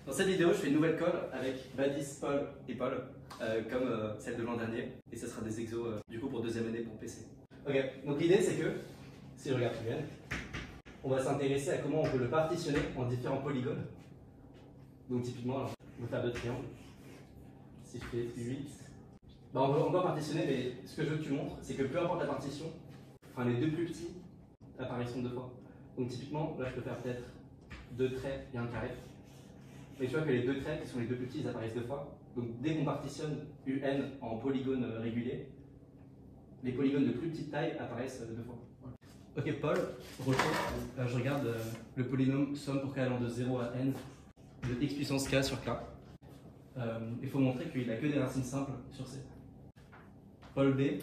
Dans cette vidéo, je fais une nouvelle colle avec Badis, Paul et Paul, comme celle de l'an dernier. Et ce sera des exos du coup pour deuxième année pour PC. Ok, donc l'idée c'est que, si je regarde plus bien, on va s'intéresser à comment on peut le partitionner en différents polygones. Donc typiquement, alors, on va faire deux triangles. Si je fais 8, bah, on va partitionner, mais ce que je veux que tu montres, c'est que peu importe la partition, enfin les deux plus petits apparaîtront deux fois. Donc typiquement, là je peux faire peut-être deux traits et un carré. Et tu vois que les deux traits, qui sont les deux plus petits, ils apparaissent deux fois. Donc dès qu'on partitionne UN en polygones réguliers, les polygones de plus petite taille apparaissent deux fois. Ok Paul, je regarde le polynôme somme pour k allant de 0 à n de x puissance k sur k. Il faut montrer qu'il n'a que des racines simples sur C. Paul B,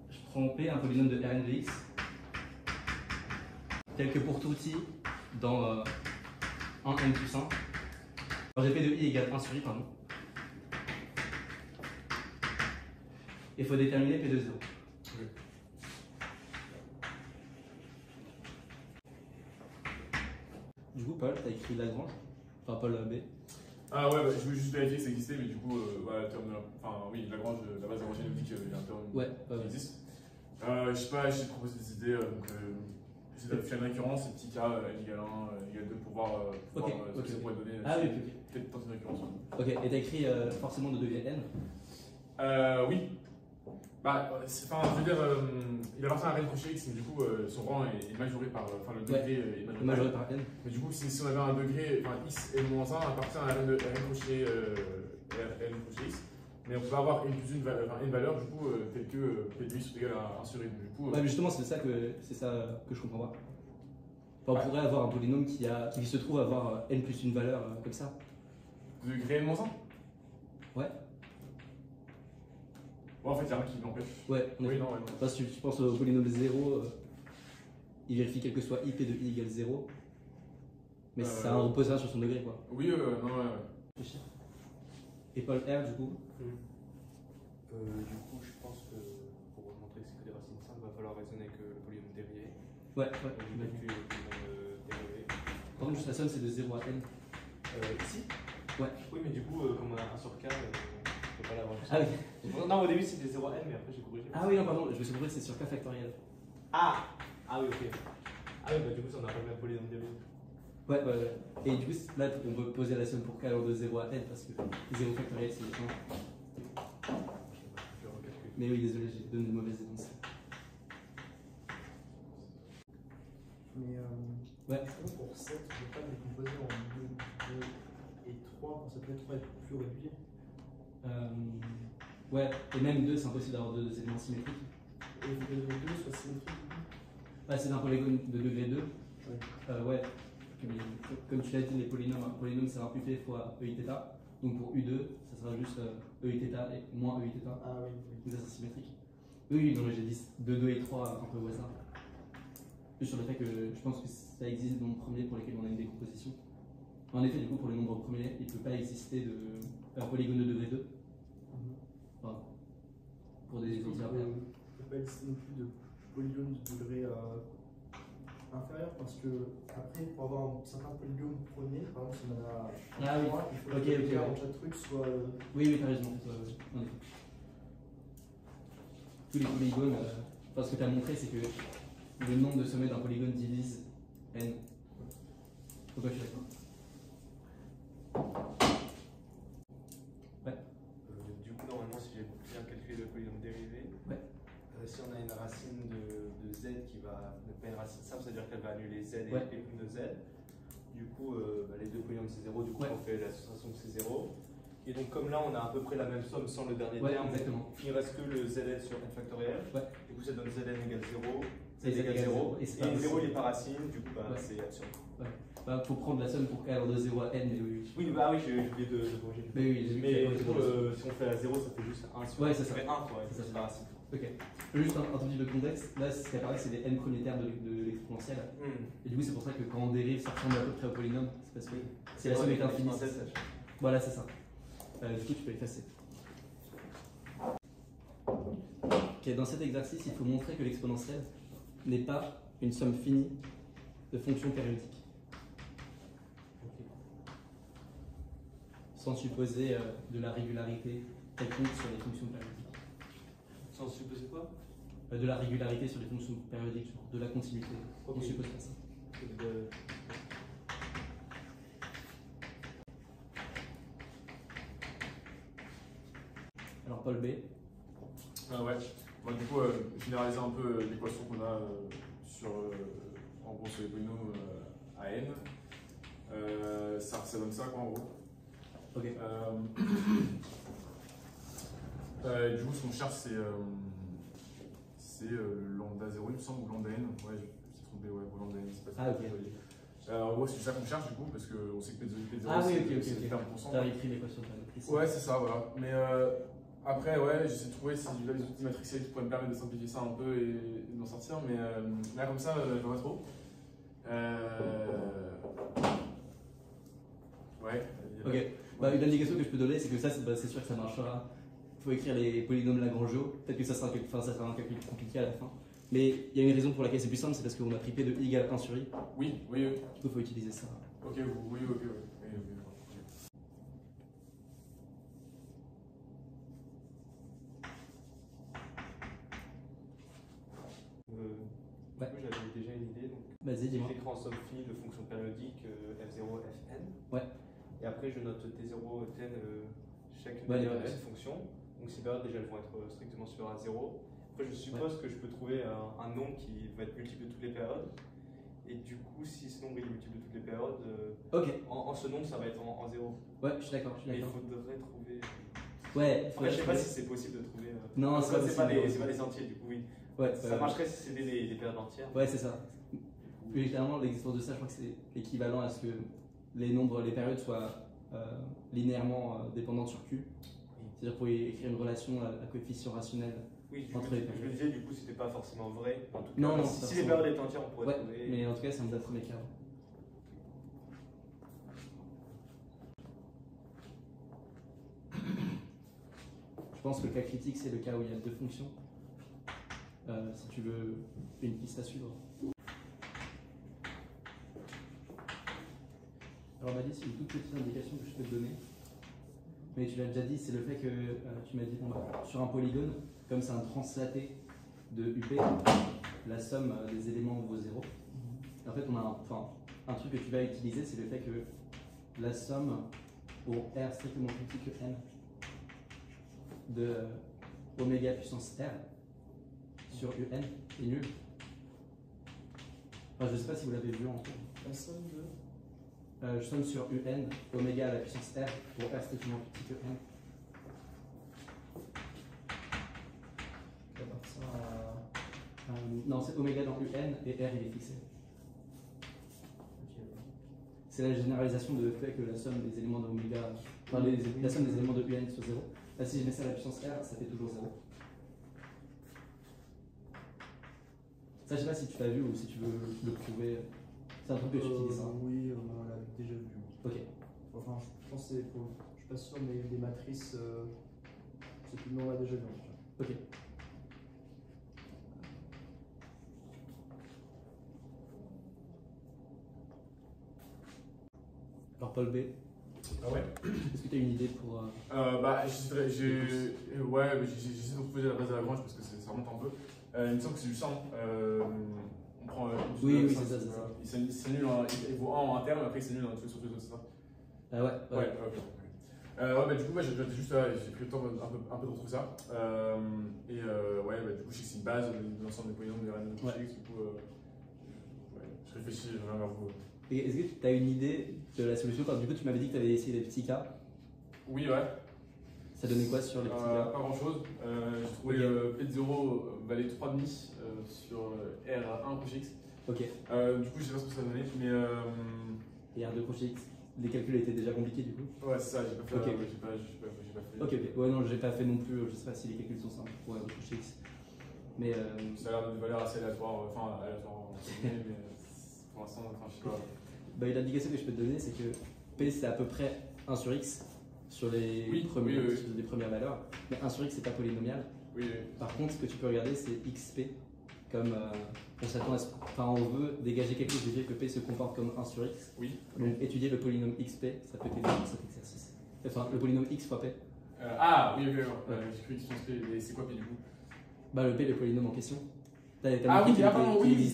je prends P, un polynôme de Rn de x, tel que pour tout i dans 1n plus 1. Alors j'ai P de i égale 1 sur i, pardon. Il faut déterminer P de 0. Du coup, Paul, tu as écrit Lagrange, enfin Paul B. Ah ouais, bah, je voulais juste vérifier que ça existait, mais du coup, voilà, le terme de enfin oui, Lagrange, la base Lagrangienne nous dit qu'il y a un terme qui existe. Je sais pas, j'ai proposé des idées, donc j'ai fait une récurrence, et petit k, n égale 1, égale 2 pour voir ce que ça pourrait donner. Ah oui, peut-être tenter une récurrence. Ok, et t'as écrit forcément de degré n? Oui. Bah, enfin, je veux dire, il appartient à Rn crochet x, mais du coup, son rang est majoré par. Enfin, le degré est majoré par n. Mais du coup, si on avait un degré, enfin, x et moins 1 appartient à Rn crochet x. Mais on peut avoir une plus une valeur, du coup, telle que P de x est égal à 1 sur n. Du coup, ouais, mais justement, c'est ça que je comprends pas. Enfin, on pourrait avoir un polynôme qui se trouve avoir n plus une valeur comme ça. Degré n moins 1? Ouais. Ouais, en fait, il n'y a rien qui l'empêche. Ouais, oui, non. Parce que tu penses au polynôme 0, il vérifie quel que soit i, P de i égale 0. Mais ça repose sur son degré, quoi. Oui, non, ouais. Et Paul R, du coup Du coup, je pense que pour montrer que c'est que des racines simples, il va falloir raisonner que le polynôme dérivé. Ouais. Donc, le polynôme dérivé. Par contre, juste la somme, c'est de 0 à n. Ici? Ouais. Oui, mais du coup, comme on a 1 sur k, je peux pas l'avoir. Ah oui. Non, au début c'était 0 à n, mais après j'ai corrigé. Ah oui, non, pardon, je me suis compris, c'est sur k factoriel. Ah oui, ok. Ah oui, bah du coup, ça on n'a pas le même polynôme dérivé. Ouais. Et du coup, là, on peut poser la somme pour k allant de 0 à n parce que 0 factoriel, c'est 1. Mais oui, désolé, j'ai donné une mauvaise énoncée. Mais ouais. Pour 7, je ne vais pas les composer en 2 et 3 pour que ça peut être plus régulier. Ouais, et même 2, c'est impossible d'avoir deux éléments symétriques. Et il faut que le 2 soit symétrique. Ouais, c'est un polygone de degré 2. Ouais. Comme tu l'as dit, les polynômes, un polynôme c'est un UP fois EIθ. Donc pour U2, ça sera juste EIθ et moins EIθ. Ah oui. Donc ça sera symétrique. Oui, non, mais j'ai dit 2 et 3 un peu au hasard. Plus sur le fait que je pense que ça existe dans le premier pour lesquels on a une décomposition. En effet, du coup, pour les nombres premiers, il ne peut pas exister un polygone de degré 2. Enfin, pour des exemples Il ne peut pas exister non plus de polygone de degré inférieur parce que après, pour avoir un certain polygone premier, par exemple, si on en a il faut que le degré en chaque truc soit. Oui, t'as raison. En effet. Tous les polygones, ce que tu as montré, c'est que le nombre de sommets d'un polygone divise n. Pourquoi je suis d'accord? Ouais. Du coup, normalement, si j'ai bien calculé le polynôme dérivé, si on a une racine de z qui va ne pas une racine simple, c'est-à-dire qu'elle va annuler z et prime de z. Du coup, les deux polynômes c'est 0, du coup on fait la soustraction de ces 0. Et donc comme là on a à peu près la même somme sans le dernier terme, exactement. Il reste que le zn sur n factoriel. Du coup ça donne zn égale 0, z égale 0, et 0 il est par racine, du coup c'est absurde. Faut prendre la somme pour k allant de 0 à n. Oui, j'ai oublié de corriger. Mais du coup, si on fait à 0, ça fait juste 1 sur 1. Ça fait 1 quoi, c'est par racine. Ok. Juste un tout petit peu de contexte. Là, ce qui apparaît, c'est les n premiers termes de l'exponentielle. Et du coup, c'est pour ça que quand on dérive, ça ressemble à peu près au polynôme. C'est parce que si la somme est infinie. Voilà, c'est ça. Du coup, tu peux effacer. Ok, dans cet exercice, il faut montrer que l'exponentielle n'est pas une somme finie de fonctions périodiques. sans supposer de la régularité quelconque sur les fonctions périodiques. Sans supposer quoi? De la régularité sur les fonctions périodiques, genre de la continuité. Okay. On suppose pas ça. Alors Paul B. Ouais. Bon, du coup, généraliser un peu l'équation qu'on a sur, en gros, sur les polynômes à n. Ça donne ça, quoi, en gros. Ok. Du coup, ce qu'on cherche, c'est lambda 0, il me semble, ou lambda n. Ouais, je me suis trompé, ouais, pour lambda n, c'est pas ça. Ah, ok. En gros, c'est ça qu'on cherche, du coup, parce qu'on sait que P0, ah, oui, c'est le terme %. Tu as écrit l'équation paramétrique. Ouais, c'est ça, voilà. Mais après, ouais, j'essaie de trouver si j'ai des outils matriciels qui pourraient me permettre de simplifier ça un peu et d'en sortir, mais là, comme ça, je vois pas trop. Ouais. Ok. Bah, une indication que je peux donner, c'est que ça, c'est sûr que ça marchera. Il faut écrire les polynômes Lagrangiaux. Peut-être que ça sera un calcul compliqué à la fin. Mais il y a une raison pour laquelle c'est plus simple, c'est parce qu'on a pris P de I égale 1 sur I. Oui. Du coup, il faut utiliser ça. Ok. Du coup, j'avais déjà une idée. Vas-y, dis-moi. J'écris en somme-finie de fonction périodique f0, fn. Ouais. Et après, je note t0, tn, chacune Ouais, de ces fonctions. Donc ces périodes, déjà, elles vont être strictement supérieures à 0. Après, je suppose que je peux trouver un nombre qui va être multiple de toutes les périodes. Et du coup, si ce nombre est multiple de toutes les périodes, en ce nombre, ça va être en 0. Ouais, je suis d'accord. Mais il faudrait trouver. Ouais. Après, je sais pas si c'est possible de trouver. Non, c'est pas des entiers, du coup, oui. Ouais, ça marcherait si c'était des périodes entières. Ouais, c'est ça. Plus littéralement, l'existence de ça, je crois que c'est équivalent à ce que les périodes soient linéairement dépendantes sur Q. C'est-à-dire pour écrire une relation à coefficient rationnel entre les périodes. Je me disais, du coup, c'était pas forcément vrai. En tout cas, non, si les périodes étaient entières, on pourrait trouver. Mais en tout cas, ça me donne premier cas. Je pense que le cas critique, c'est le cas où il y a deux fonctions. Si tu veux une piste à suivre. Alors, Madi, c'est une toute petite indication que je peux te donner. Mais tu l'as déjà dit, c'est le fait que tu m'as dit, sur un polygone, comme c'est un translaté de UP, la somme des éléments vaut 0. En fait, on a un truc que tu vas utiliser, c'est le fait que la somme pour R strictement plus petit que n de oméga puissance R sur UN est nul. Enfin, je ne sais pas si vous l'avez vu en fait. La somme de je somme sur UN oméga à la puissance R pour R strictement plus petit que n. Non, c'est oméga dans UN et R il est fixé. C'est la généralisation de fait que la somme des éléments de oméga, la somme des éléments de UN sur 0. Là, si je mets ça à la puissance R, ça fait toujours 0. Ça, je sais pas si tu l'as vu ou si tu veux le prouver. C'est un truc que tu utilises. Hein. Oui, on l'a déjà vu. Ok. Enfin, je pense que je suis pas sûr, mais les matrices, c'est plus on l'a déjà vu. Ok. Alors Paul B. Ah ouais. Est-ce que tu as une idée pour... j'essaie de trouver la base de Lagrange parce que ça remonte un peu. Il me semble que c'est du 100. On prend oui, c'est ça. Il s'annule, il vaut 1 en interne, après il s'annule dans tous les autres, c'est ça? Ah ouais. Ouais, ok. Du coup, j'ai juste là, j'ai pris le temps un peu de retrouver ça. Du coup, je sais que c'est une base de l'ensemble des polynômes de Rn de Cauchy, du coup, je réfléchis, je reviens vers vous. Et est-ce que tu as une idée de la solution? Du coup, tu m'avais dit que tu avais essayé les petits cas. Oui, ouais. Ça donnait quoi sur les petits cas? Pas grand chose. J'ai trouvé P de 0 valait 3,5 sur R1 Cauchy X. Ok. Du coup, je sais pas ce que ça donnait, mais. Et R2 Cauchy X, les calculs étaient déjà compliqués du coup? Ouais, c'est ça, j'ai pas fait. Okay. J'ai pas fait. Ok. Ouais, non, j'ai pas fait non plus. Je sais pas si les calculs sont simples pour R2 Cauchy X. Mais. Ça a l'air d'être des valeurs assez aléatoires, mais pour l'instant, je sais pas. Bah, une indication que je peux te donner, c'est que P c'est à peu près 1 sur X sur les premières valeurs. Mais 1 sur X c'est pas polynomial. Oui. Par contre, ce que tu peux regarder, c'est XP. Comme on veut dégager quelque chose du fait que P se comporte comme 1 sur X. Oui. Donc étudier le polynôme XP, ça peut t'aider dans cet exercice. Enfin, le polynôme x fois p. Ah, oui, ok, j'ai cru exponence p. Et c'est quoi p du coup? Bah, le p, le polynôme en question. Ah oui, d'accord, oui,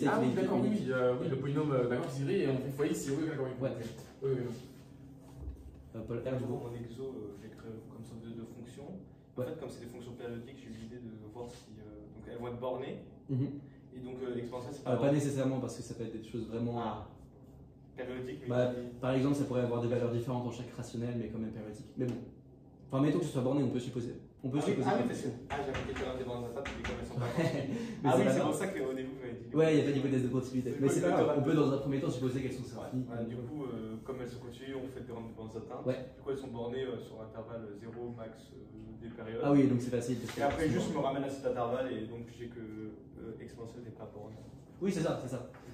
le polynôme, d'accord, qui s'écrit et on fait fois x, oui, d'accord, oui. Oui. Paul R, du coup, mon exo, j'ai créé comme ça deux fonctions. En fait, comme c'est des fonctions périodiques, j'ai eu l'idée de voir si. Donc, elles vont être bornées. Et donc, exponentielle, c'est pas nécessairement, parce que ça peut être des choses vraiment. Périodiques, mais. Par exemple, ça pourrait avoir des valeurs différentes dans chaque rationnel, mais quand même périodiques. Mais bon. Enfin, mettons que ce soit borné, on peut supposer. J'avais quelque chose devant la table, mais comme elles sont pas continues. Oui, c'est pour ça qu'au début, vous m'avez dit. Ouais, il n'y a pas d'hypothèse de continuité. Mais c'est pas grave, on peut dans un premier temps supposer qu'elles sont sorties. Du coup, comme elles sont continues, on fait des grandes dépenses atteintes. Du coup, elles sont bornées sur l'intervalle 0 max des périodes. Ah oui, donc c'est facile. Et après, juste me ramène à cet intervalle et donc j'ai que exponentielle n'est pas bornée. Oui, c'est ça.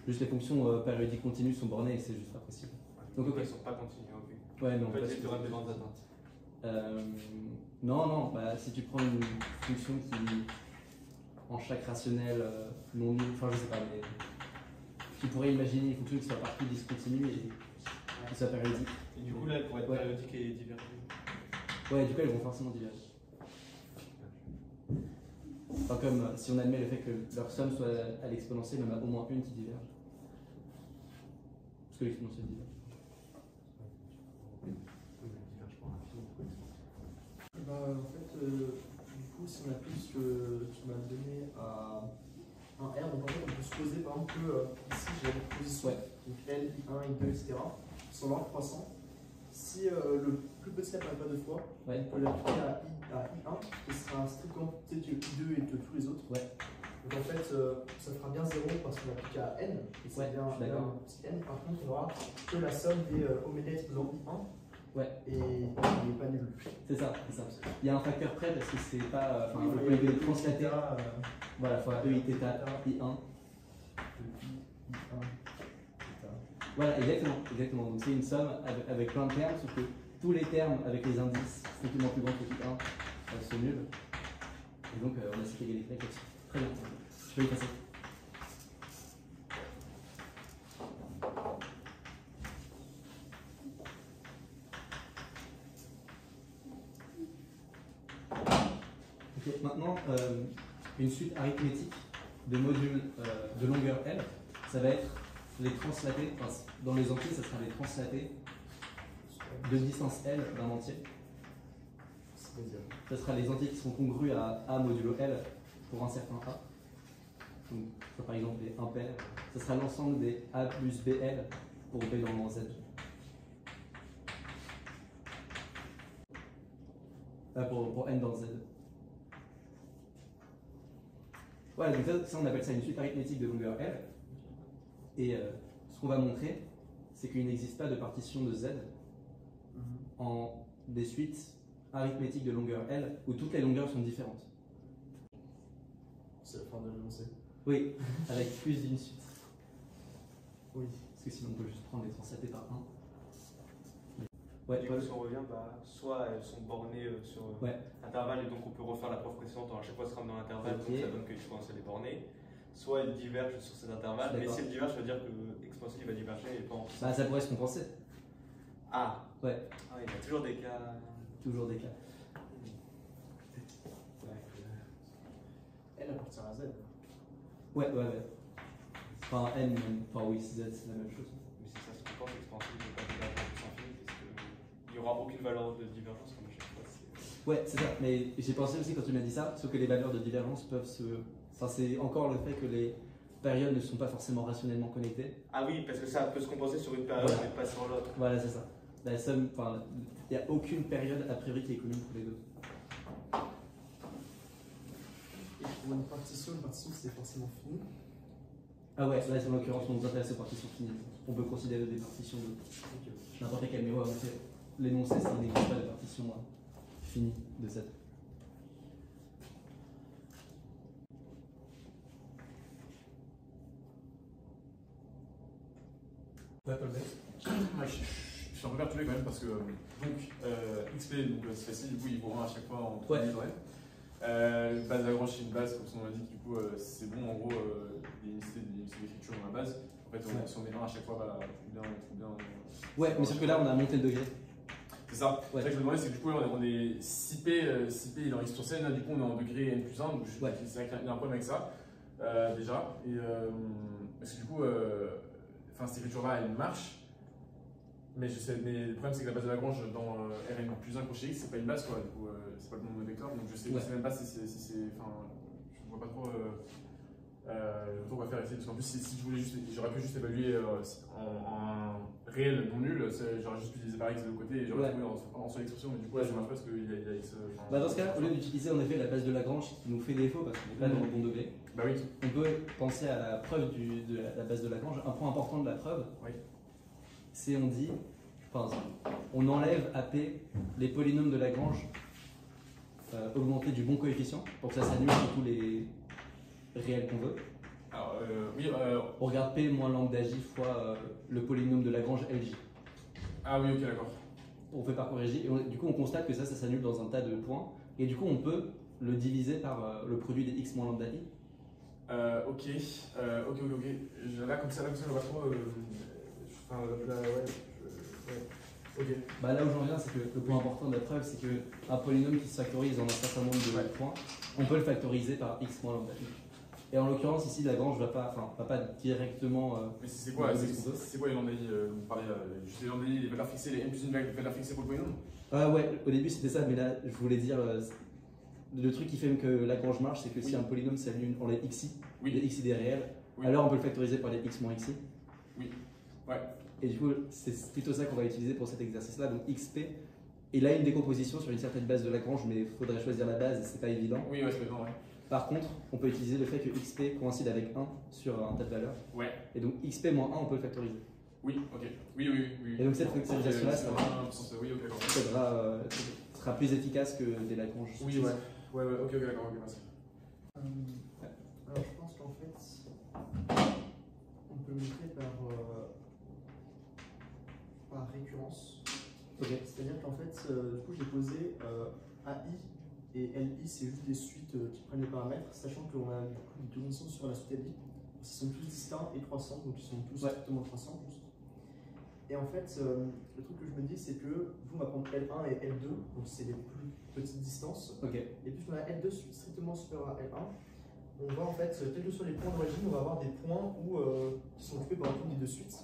Juste les fonctions périodiques continues sont bornées et c'est juste pas possible. Donc, elles sont pas continues, ok. Ouais, non. En fait, j'ai des grandes dépenses atteintes. Non, bah, si tu prends une fonction qui, en chaque rationnel non nul, enfin je sais pas, mais tu pourrais imaginer une fonction qui soit partout discontinue et qui soit périodique. Et du coup, là, elle pourrait être périodique et divergée. Ouais, du coup, elles vont forcément diverger. Enfin, comme si on admet le fait que leur somme soit à l'exponentielle, il y en a au moins une qui diverge. Parce que l'exponentielle diverge. En fait, du coup, si on applique ce que tu m'as donné à un R, donc en fait, on peut supposer par exemple que ici j'ai une position, donc L, I1, I2, etc., sont l'ordre croissant. Si le plus petit n'apparaît pas deux fois, on peut l'appliquer à I1, et ce sera un strict quantité de I2 et de tous les autres. Donc en fait, ça fera bien 0 parce qu'on l'applique à N, et c'est bien un petit N. Par contre, on aura que la somme des omélettes exposant I1. Et il n'est pas nul. C'est ça. Il y a un facteur près parce que c'est pas. Enfin, le polygone translaté. Voilà, il faut EI θ I1. Voilà, exactement. Donc c'est une somme avec plein de termes, sauf que tous les termes avec les indices strictement plus grands que I1 sont nuls. Et donc on a cette égalité là-dessus. Très bien. Je peux y passer. Maintenant, une suite arithmétique de modules de longueur L, ça va être les translatés, enfin, dans les entiers, ça sera les translatés de distance L d'un entier. Ça sera les entiers qui seront congrus à A modulo L pour un certain A. Donc, ça, par exemple, les impairs. Ça sera l'ensemble des A plus BL pour B dans le moins Z. Pour N dans Z. Voilà, donc ça on appelle ça une suite arithmétique de longueur L. Et ce qu'on va montrer, c'est qu'il n'existe pas de partition de Z en des suites arithmétiques de longueur L où toutes les longueurs sont différentes. C'est la fin de l'énoncé. Oui, avec plus d'une suite. Oui. Parce que sinon on peut juste prendre les translatés par 1. Du coup, si on revient, soit elles sont bornées sur intervalle et donc on peut refaire la preuve précédente, à chaque fois se ramener dans l'intervalle, donc ça donne que l'exponentielle est bornée. Soit elles divergent sur cet intervalle, mais si elles divergent, ça veut dire que l'exponentielle va diverger et pas en. Ça pourrait se compenser. Il y a toujours des cas. Toujours des cas. Elle appartient à Z. Ouais. Enfin, N, enfin oui, Z, c'est la même chose. Mais si ça se compense, l'exponentielle ne peut pas diverger sans fini, parce qu'il n'y aura aucune valeur de divergence comme à chaque fois. Ouais, c'est ça. Mais j'ai pensé aussi quand tu m'as dit ça, sauf que les valeurs de divergence peuvent se. Enfin, c'est encore le fait que les périodes ne sont pas forcément rationnellement connectées. Ah oui, parce que ça peut se compenser sur une période, mais pas sur l'autre. Voilà, c'est ça. La somme, enfin, il n'y a aucune période a priori qui est commune pour les deux. Et pour une partition c'est forcément fini. Ah ouais, là en l'occurrence on nous intéresse aux partitions finies. On peut considérer des partitions de n'importe quel, mais ouais, l'énoncé c'est qu'il n'existe pas de partition finie de Z. Ouais, Paul Bess. Je suis un peu perturbé quand même parce que XP, donc c'est facile, du coup il vaut 1 à chaque fois en 3 000 base Lagrange, c'est une base, comme son nom l'indique, du coup c'est bon en gros, des unités d'écriture dans la base. En fait, si on met 1 à chaque fois, trop bien. Ouais, mais sauf que là on a monté le degré. C'est ça. C'est ça que je me demandais, c'est que du coup, on est 6P il est en X sur scène, là, du coup, on est en degré N+1, donc c'est vrai qu'il y a un problème avec ça, déjà. Et parce que du coup, cette écriture-là, elle marche. Mais le problème, c'est que la base de Lagrange dans Rn+1 crochet X, c'est pas une base, quoi. Du coup, c'est pas le bon vecteur, donc je sais même pas si c'est. Enfin, je vois pas trop le tour qu'on va faire ici. Parce qu'en plus, si je voulais juste. J'aurais pu juste évaluer en réel non nul, j'aurais juste pu diviser par X de l'autre côté et j'aurais trouvé en seule expression, mais du coup, là, ça marche pas parce qu'il y a X. Dans ce cas, au lieu d'utiliser en effet la base de Lagrange qui nous fait défaut parce qu'on n'est pas dans le bon degré, on peut penser à la preuve de la base de Lagrange. Un point important de la preuve, c'est on enlève à P les polynômes de Lagrange augmentés du bon coefficient pour que ça s'annule sur tous les réels qu'on veut. Alors, on regarde P moins lambda J fois le polynôme de Lagrange LJ. Ah oui, ok, d'accord. On fait par corrigé et du coup on constate que ça s'annule dans un tas de points et du coup on peut le diviser par le produit des x moins lambda I. Ok. Là comme ça je vois trop. Là où j'en viens, c'est que le point important de la preuve, c'est qu'un polynôme qui se factorise en un certain nombre de points, on peut le factoriser par x moins lambda I. Et en l'occurrence, ici, Lagrange ne va pas directement. Mais c'est quoi les lambda I vous parlez juste les lambda I, les valeurs fixées, les n+1 valeurs fixées pour le polynôme? Ouais, au début c'était ça, mais là je voulais dire. Le truc qui fait que Lagrange marche, c'est que si un polynôme s'annule en les xi, les xi des réels, alors on peut le factoriser par les x moins xi. Oui. Ouais. Et du coup, c'est plutôt ça qu'on va utiliser pour cet exercice-là, donc xp. Et là, une décomposition sur une certaine base de Lagrange, mais il faudrait choisir la base et c'est pas évident. Oui, c'est évident, ouais. Par contre, on peut utiliser le fait que xp coïncide avec 1 sur un tas de valeurs. Ouais. Et donc xp moins 1, on peut le factoriser. Oui, ok. Oui. Et donc cette factorisation-là, ça sera plus efficace que des Lagrange. Oui, ouais, ok, d'accord, merci. Alors je pense qu'en fait, on peut montrer par récurrence. Okay. C'est-à-dire qu'en fait, du coup, j'ai posé AI et LI, c'est juste des suites qui prennent les paramètres, sachant qu'on a du coup des conditions sur la suite LI. Ils sont tous distincts et croissants, donc ils sont tous strictement croissants. Juste. Et en fait, le truc que je me dis, c'est que vous, on va prendre L1 et L2, donc c'est les plus petites distances. Okay. Et puisqu'on a L2 strictement supérieur à L1, on va en fait, quels que soient les points d'origine, on va avoir des points qui sont occupés par une des deux suites.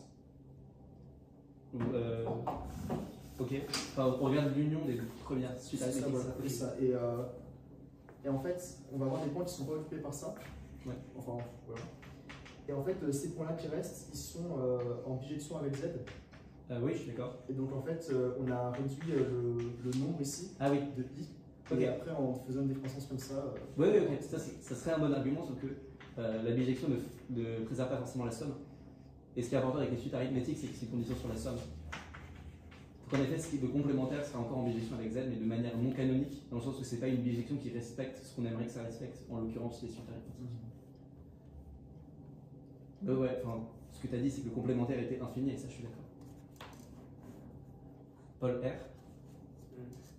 Ok. Enfin, on regarde l'union des premières suites à c'est ça. Et en fait, on va avoir des points qui ne sont pas occupés par ça. Ouais. Enfin, voilà. Et en fait, ces points-là qui restent, ils sont en bijection avec Z. Oui, je suis d'accord. Et donc en fait, on a réduit le nombre ici de I. Et après, en faisant une décroissance comme ça. Oui, ok. Ça serait un bon argument, sauf que la bijection ne préserve pas forcément la somme. Et ce qui est important avec les suites arithmétiques, c'est que c'est une condition sur la somme. Donc en effet, ce qui est complémentaire sera encore en bijection avec Z, mais de manière non canonique, dans le sens où c'est pas une bijection qui respecte ce qu'on aimerait que ça respecte, en l'occurrence les suites arithmétiques. Ce que tu as dit, c'est que le complémentaire était infini, et ça, je suis d'accord. Paul R.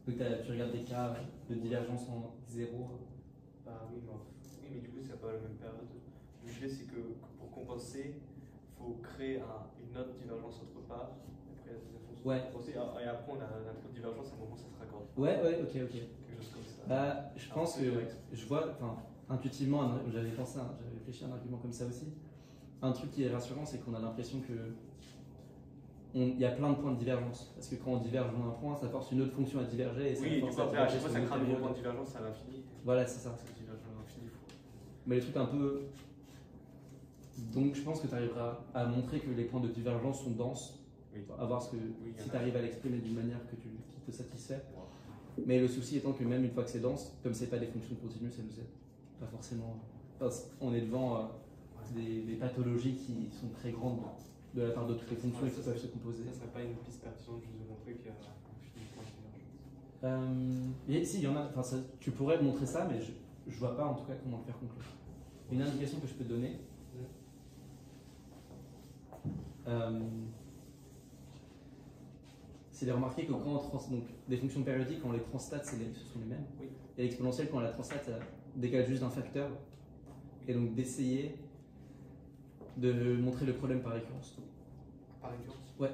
Donc tu regardes des cas de divergence en 0. Oui, mais du coup, ça n'a pas la même période. L'idée, c'est que pour compenser, il faut créer une autre divergence autre part. Après, il y a des fonctions et après, on a un trou de divergence, à un moment, ça se raccorde. Ok. Quelque chose comme ça. Je pense que je vois, intuitivement, j'avais réfléchi à un argument comme ça aussi. Un truc qui est rassurant, c'est qu'on a l'impression que il y a plein de points de divergence. Parce que quand on diverge d'un point, ça force une autre fonction à diverger. Et ça force à chaque fois, ça crée un nouveau point de divergence à l'infini. Voilà, c'est ça. Ça diverge à l'infini. Mais les trucs un peu. Donc je pense que tu arriveras à montrer que les points de divergence sont denses. À voir si tu arrives à l'exprimer d'une manière qui te satisfait. Mais le souci étant que même une fois que c'est dense, comme c'est pas des fonctions continues, ça nous aide pas forcément. On est devant des pathologies qui sont très grandes de la part de toutes les fonctions qui peuvent se composer. Ça serait pas une piste pertinente juste de montrer qu'il y a un point de divergence. Si, il y en a. Tu pourrais montrer ça, mais je vois pas en tout cas comment le faire conclure. Une indication que je peux te donner. C'est de remarquer que quand on donc des fonctions périodiques, quand on les transtate, ce sont les mêmes. Oui. Et l'exponentielle, quand on la transtate, ça décale juste d'un facteur. Et donc d'essayer de montrer le problème par récurrence. Par récurrence? Ouais.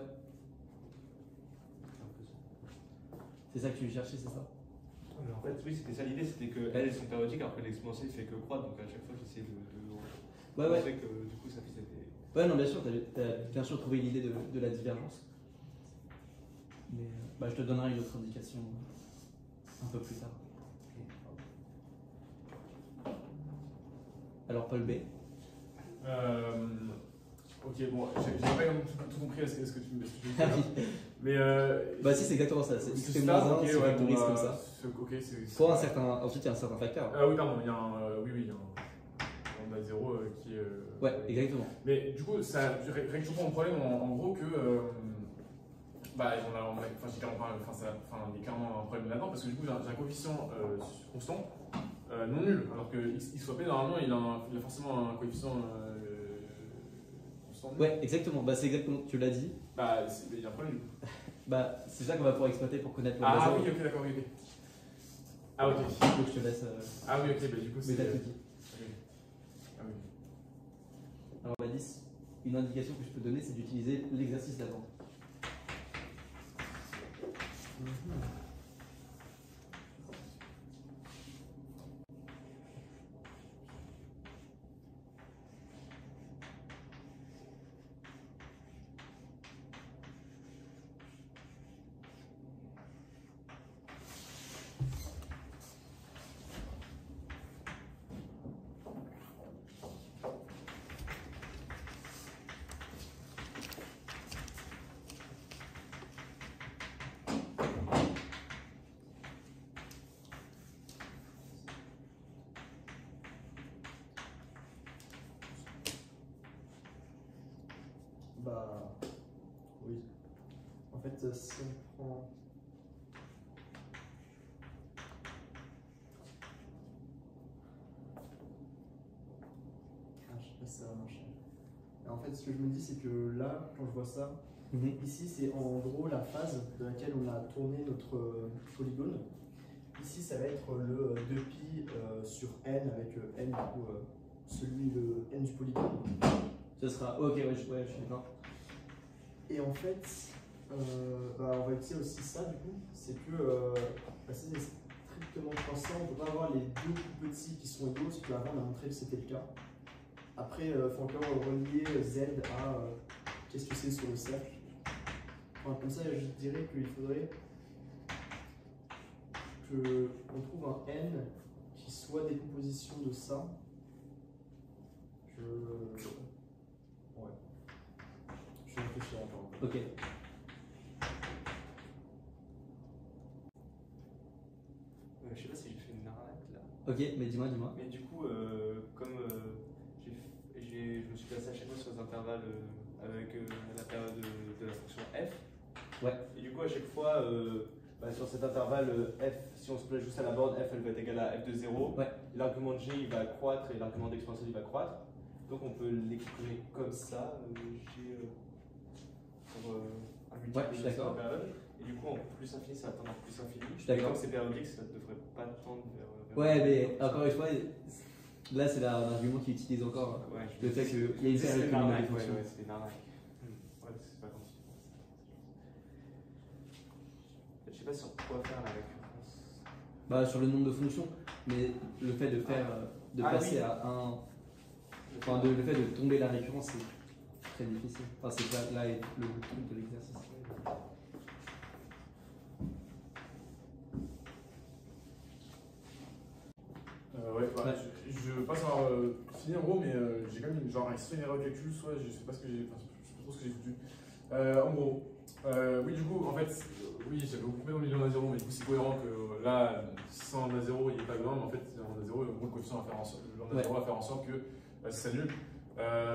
C'est ça que tu cherchais, c'est ça? En fait, oui, c'était ça l'idée, c'était qu'elles elles sont périodiques alors que l'exponentielle fait que croître, donc à chaque fois j'essayais de montrer que du coup ça faisait des. Ouais, non, bien sûr, t'as bien sûr trouvé l'idée de la divergence. Mais je te donnerai une autre indication un peu plus tard. Alors, Paul B. Ok, bon, j'ai pas tout compris à ce que tu me dis. Mais. Bah, si, c'est exactement ça. C'est x-1, okay, c'est factorise comme ça. Ok, c'est. Pour un certain. Ensuite, il y a un certain facteur. Ah oui, pardon, il y a un. Oui, il y a un. On a 0 qui est. Ouais, exactement. Mais du coup, ça règle toujours mon problème en gros que. Bah, il y a clairement un problème là-dedans parce que du coup, j'ai un coefficient constant non nul, alors que x soit p, normalement, il a forcément un coefficient constant nul. Ouais, exactement. Bah, c'est exactement. Tu l'as dit. Bah, il y a un problème. Bah, c'est ça qu'on va pouvoir exploiter pour connaître le Ah oui, ok, d'accord, ok. Ah, ok. Donc, je te laisse. Ah oui, ok, bah du coup, c'est. Okay. Ah oui. Alors, Badis, une indication que je peux donner, c'est d'utiliser l'exercice d'avant. Bah oui. En fait, si on prend. Je sais pas si ça va marcher. Et en fait, ce que je me dis, c'est que là, quand je vois ça, ici, c'est en gros la phase de laquelle on a tourné notre polygone. Ici, ça va être le 2pi sur n avec n, du coup, le n du polygone. Ce sera. Ok, ouais, je suis d'accord. Et en fait, on va utiliser aussi ça, du coup, c'est que c'est strictement croissant, on ne peut pas avoir les deux plus petits qui sont égaux, parce qu'avant on a montré que c'était le cas. Après, il faut encore relier z à qu'est-ce que c'est sur le cercle. Enfin, comme ça, je dirais qu'il faudrait qu'on trouve un n qui soit décomposition de ça. Je réfléchis encore. Ok. Je sais pas si j'ai fait une arnaque là. Ok, mais dis-moi. Mais du coup, comme je me suis placé à chaque fois sur des intervalles avec la période de la fonction f. Ouais. Et du coup, à chaque fois, sur cet intervalle f, si on se place juste à la borne, f elle va être égale à f de 0. Ouais. L'argument de g il va croître et l'argument d'exponentielle il va croître. Donc on peut l'exprimer comme ça, g pour un multiple de cette période. Et du coup, en plus infini, ça va tendre en plus infini. Je suis d'accord. Comme c'est périodique, ça ne devrait pas tendre vers. Ouais, mais encore une fois, là c'est l'argument qu'il utilise encore. Ouais, le fait qu'il y a une série de arnaque. Ouais, c'est une arnaque. Ouais, c'est pas comme si. Je sais pas sur quoi faire la récurrence. Bah, sur le nombre de fonctions, mais le fait de faire, passer à un. Enfin, le fait de tomber la récurrence, c'est très difficile. Enfin, c'est là le truc de l'exercice. Je veux pas savoir finir en gros, mais j'ai quand même soit une erreur de calcul, soit je sais pas ce que j'ai. Enfin, je sais pas trop ce que j'ai foutu. En gros, oui, du coup, en fait, oui, j'avais occupé dans le milieu d'un 0, mais du coup, c'est cohérent que là, sans un 0, il n'y a pas de 1, mais en fait, un 0, le coefficient va faire en sorte, va faire en sorte que c'est ça nul.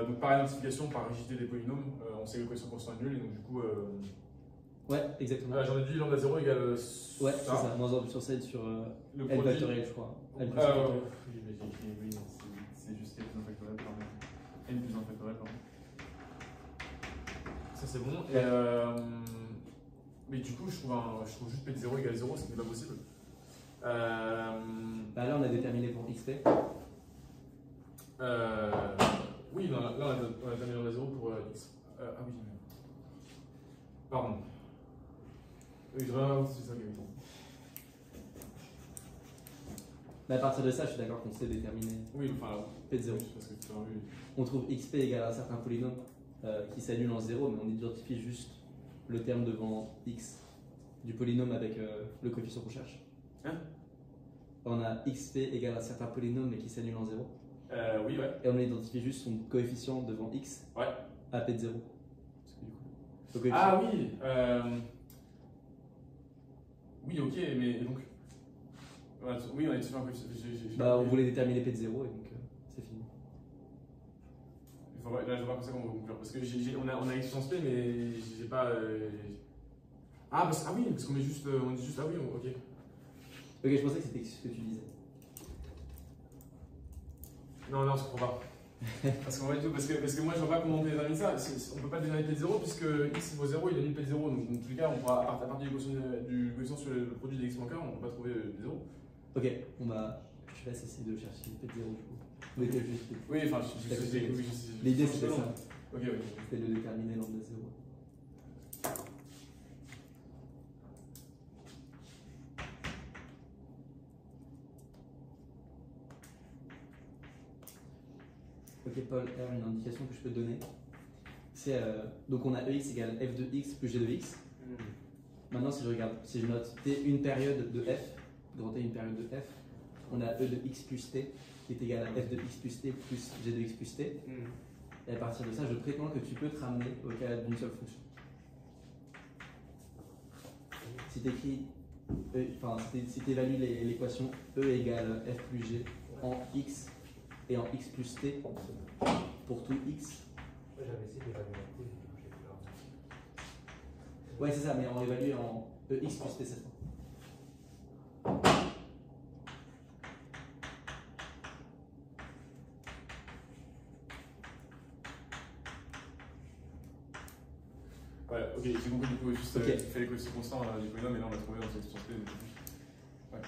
Donc, par identification, par rigidité des polynômes, on sait que le coefficient constant est nul, et donc, du coup. Ouais, J'en exactement. ai dit lambda 0 égale. Ouais, c'est ça, moins 1 sur 7 sur le L factoriel, je crois. L plus 1 factoriel. Oui, c'est juste L plus 1 factoriel, pardon. N plus 1 factoriel, pardon. Ça, c'est bon. Et mais du coup, je trouve juste P0 égale 0, ce qui n'est pas possible. Bah là, on a déterminé pour XP. Oui, là, on a déterminé lambda 0 pour X. Ah oui, pardon. Oui, je reviens, c'est ça, Gaëtan. Mais à partir de ça, je suis d'accord qu'on sait déterminer oui, enfin, P0. Parce que, oui. On trouve xp égale à un certain polynôme qui s'annule en 0, mais on identifie juste le terme devant x du polynôme avec le coefficient qu'on cherche. Hein? On a xp égale à un certain polynôme mais qui s'annule en 0. Oui, ouais. Et on identifie juste son coefficient devant x à P0. Ah oui oui, ok, mais donc. Oui, on est sur un coefficient. Bah, on voulait déterminer P de 0 et donc c'est fini. Là, je vois comme ça qu'on va conclure. Parce que on a existence P, mais j'ai pas. Ah oui, parce qu'on met juste. On dit juste. Ah oui, ok. Ok, je pensais que c'était ce que tu disais. Non, je comprends pas. Parce que moi je vois pas comment on détermine ça. On peut pas déterminer P de 0 puisque x vaut 0, il annule P de 0. Donc dans tous les cas, on pourra, à partir du coefficient sur le produit des x manqueurs, on peut pas trouver P de 0. Ok, je laisse essayer de chercher P de 0 du coup. Oui, enfin, l'idée c'était ça. Ok. C'était de déterminer lambda 0. Ok Paul, R, une indication que je peux te donner. C'est donc on a EX égale f de x plus g de x. Maintenant si je note t une période de f, grand T une période de f, on a e de x plus t qui est égal à f de x plus t plus g de x plus t. Et à partir de ça, je prétends que tu peux te ramener au cas d'une seule fonction. Si tu écris, si tu évalues l'équation e égale f plus g en x et en x plus t pour tout x. J'avais essayé d'évaluer en t, j'ai peur. Ouais, c'est ça, mais on évalue en ex plus t cette fois. Ouais, ok, j'ai compris du coup, juste il fallait les coefficients constants du polynôme et là on l'a trouvé dans cette expression T. Ouais,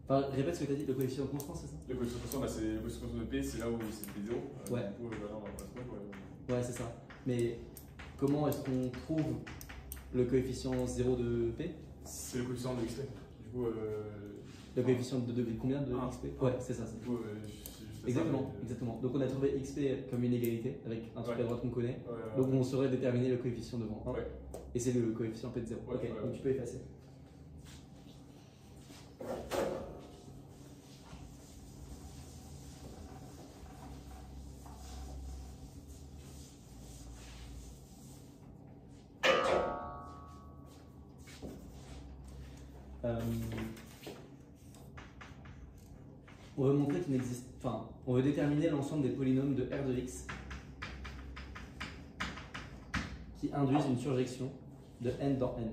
enfin, répète ce que tu as dit, le coefficient constant, c'est ça? Le coefficient constant, c'est le coefficient constant de P, c'est là où c'est P0. Ouais. Du coup, on va trouver quoi. Ouais, c'est ça. Mais comment est-ce qu'on trouve le coefficient 0 de P? C'est le coefficient de XP. Du coup, le coefficient de combien de XP? Ouais, c'est ça. Du coup, exactement. Donc on a trouvé XP comme une égalité avec un truc à droite qu'on connaît. Donc on saurait déterminer le coefficient devant 1. Et c'est le coefficient P de 0. Ok, donc tu peux effacer. On veut montrer qu'il n'existe, on veut déterminer l'ensemble des polynômes de R de x qui induisent une surjection de n dans n.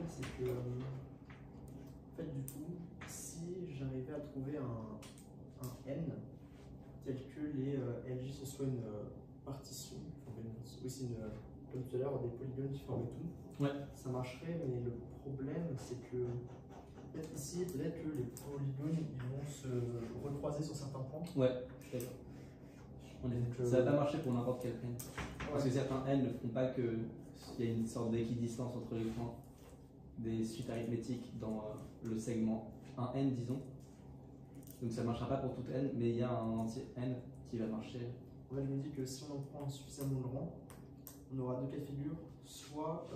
C'est que, en fait, du coup, si j'arrivais à trouver un n tel que les LJ ce soit une partition, comme tout à l'heure, des polygones qui forment tout, ça marcherait, mais le problème c'est que peut-être ici, peut-être que les polygones ils vont se recroiser sur certains points. Ouais, je suis d'accord. Ça va pas marcher pour n'importe quel n. Parce que certains n ne font pas qu'il y a une sorte d'équidistance entre les points des suites arithmétiques dans le segment 1n, disons. Donc ça ne marchera pas pour tout n, mais il y a un entier n qui va marcher. En fait, je me dis que si on en prend suffisamment grand, on aura deux cas de figure. Soit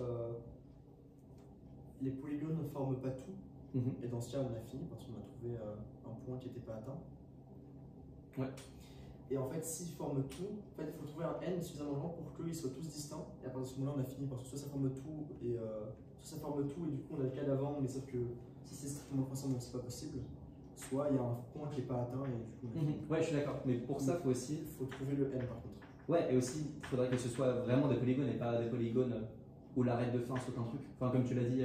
les polygones ne forment pas tout, et dans ce cas on a fini parce qu'on a trouvé un point qui n'était pas atteint. Ouais. Et en fait, s'ils forment tout, en fait, il faut trouver un n suffisamment grand pour qu'ils soient tous distincts. Et à partir de ce moment-là, on a fini parce que soit ça forme tout, et du coup on a le cas d'avant, mais sauf que si c'est strictement croissant, donc c'est pas possible. Soit il y a un point qui n'est pas atteint et du coup on a fini. Ouais, je suis d'accord. Mais pour ça, il faut trouver le n par contre. Ouais, et aussi, il faudrait que ce soit vraiment des polygones et pas des polygones où l'arrêt de fin saute un truc. Enfin, comme tu l'as dit.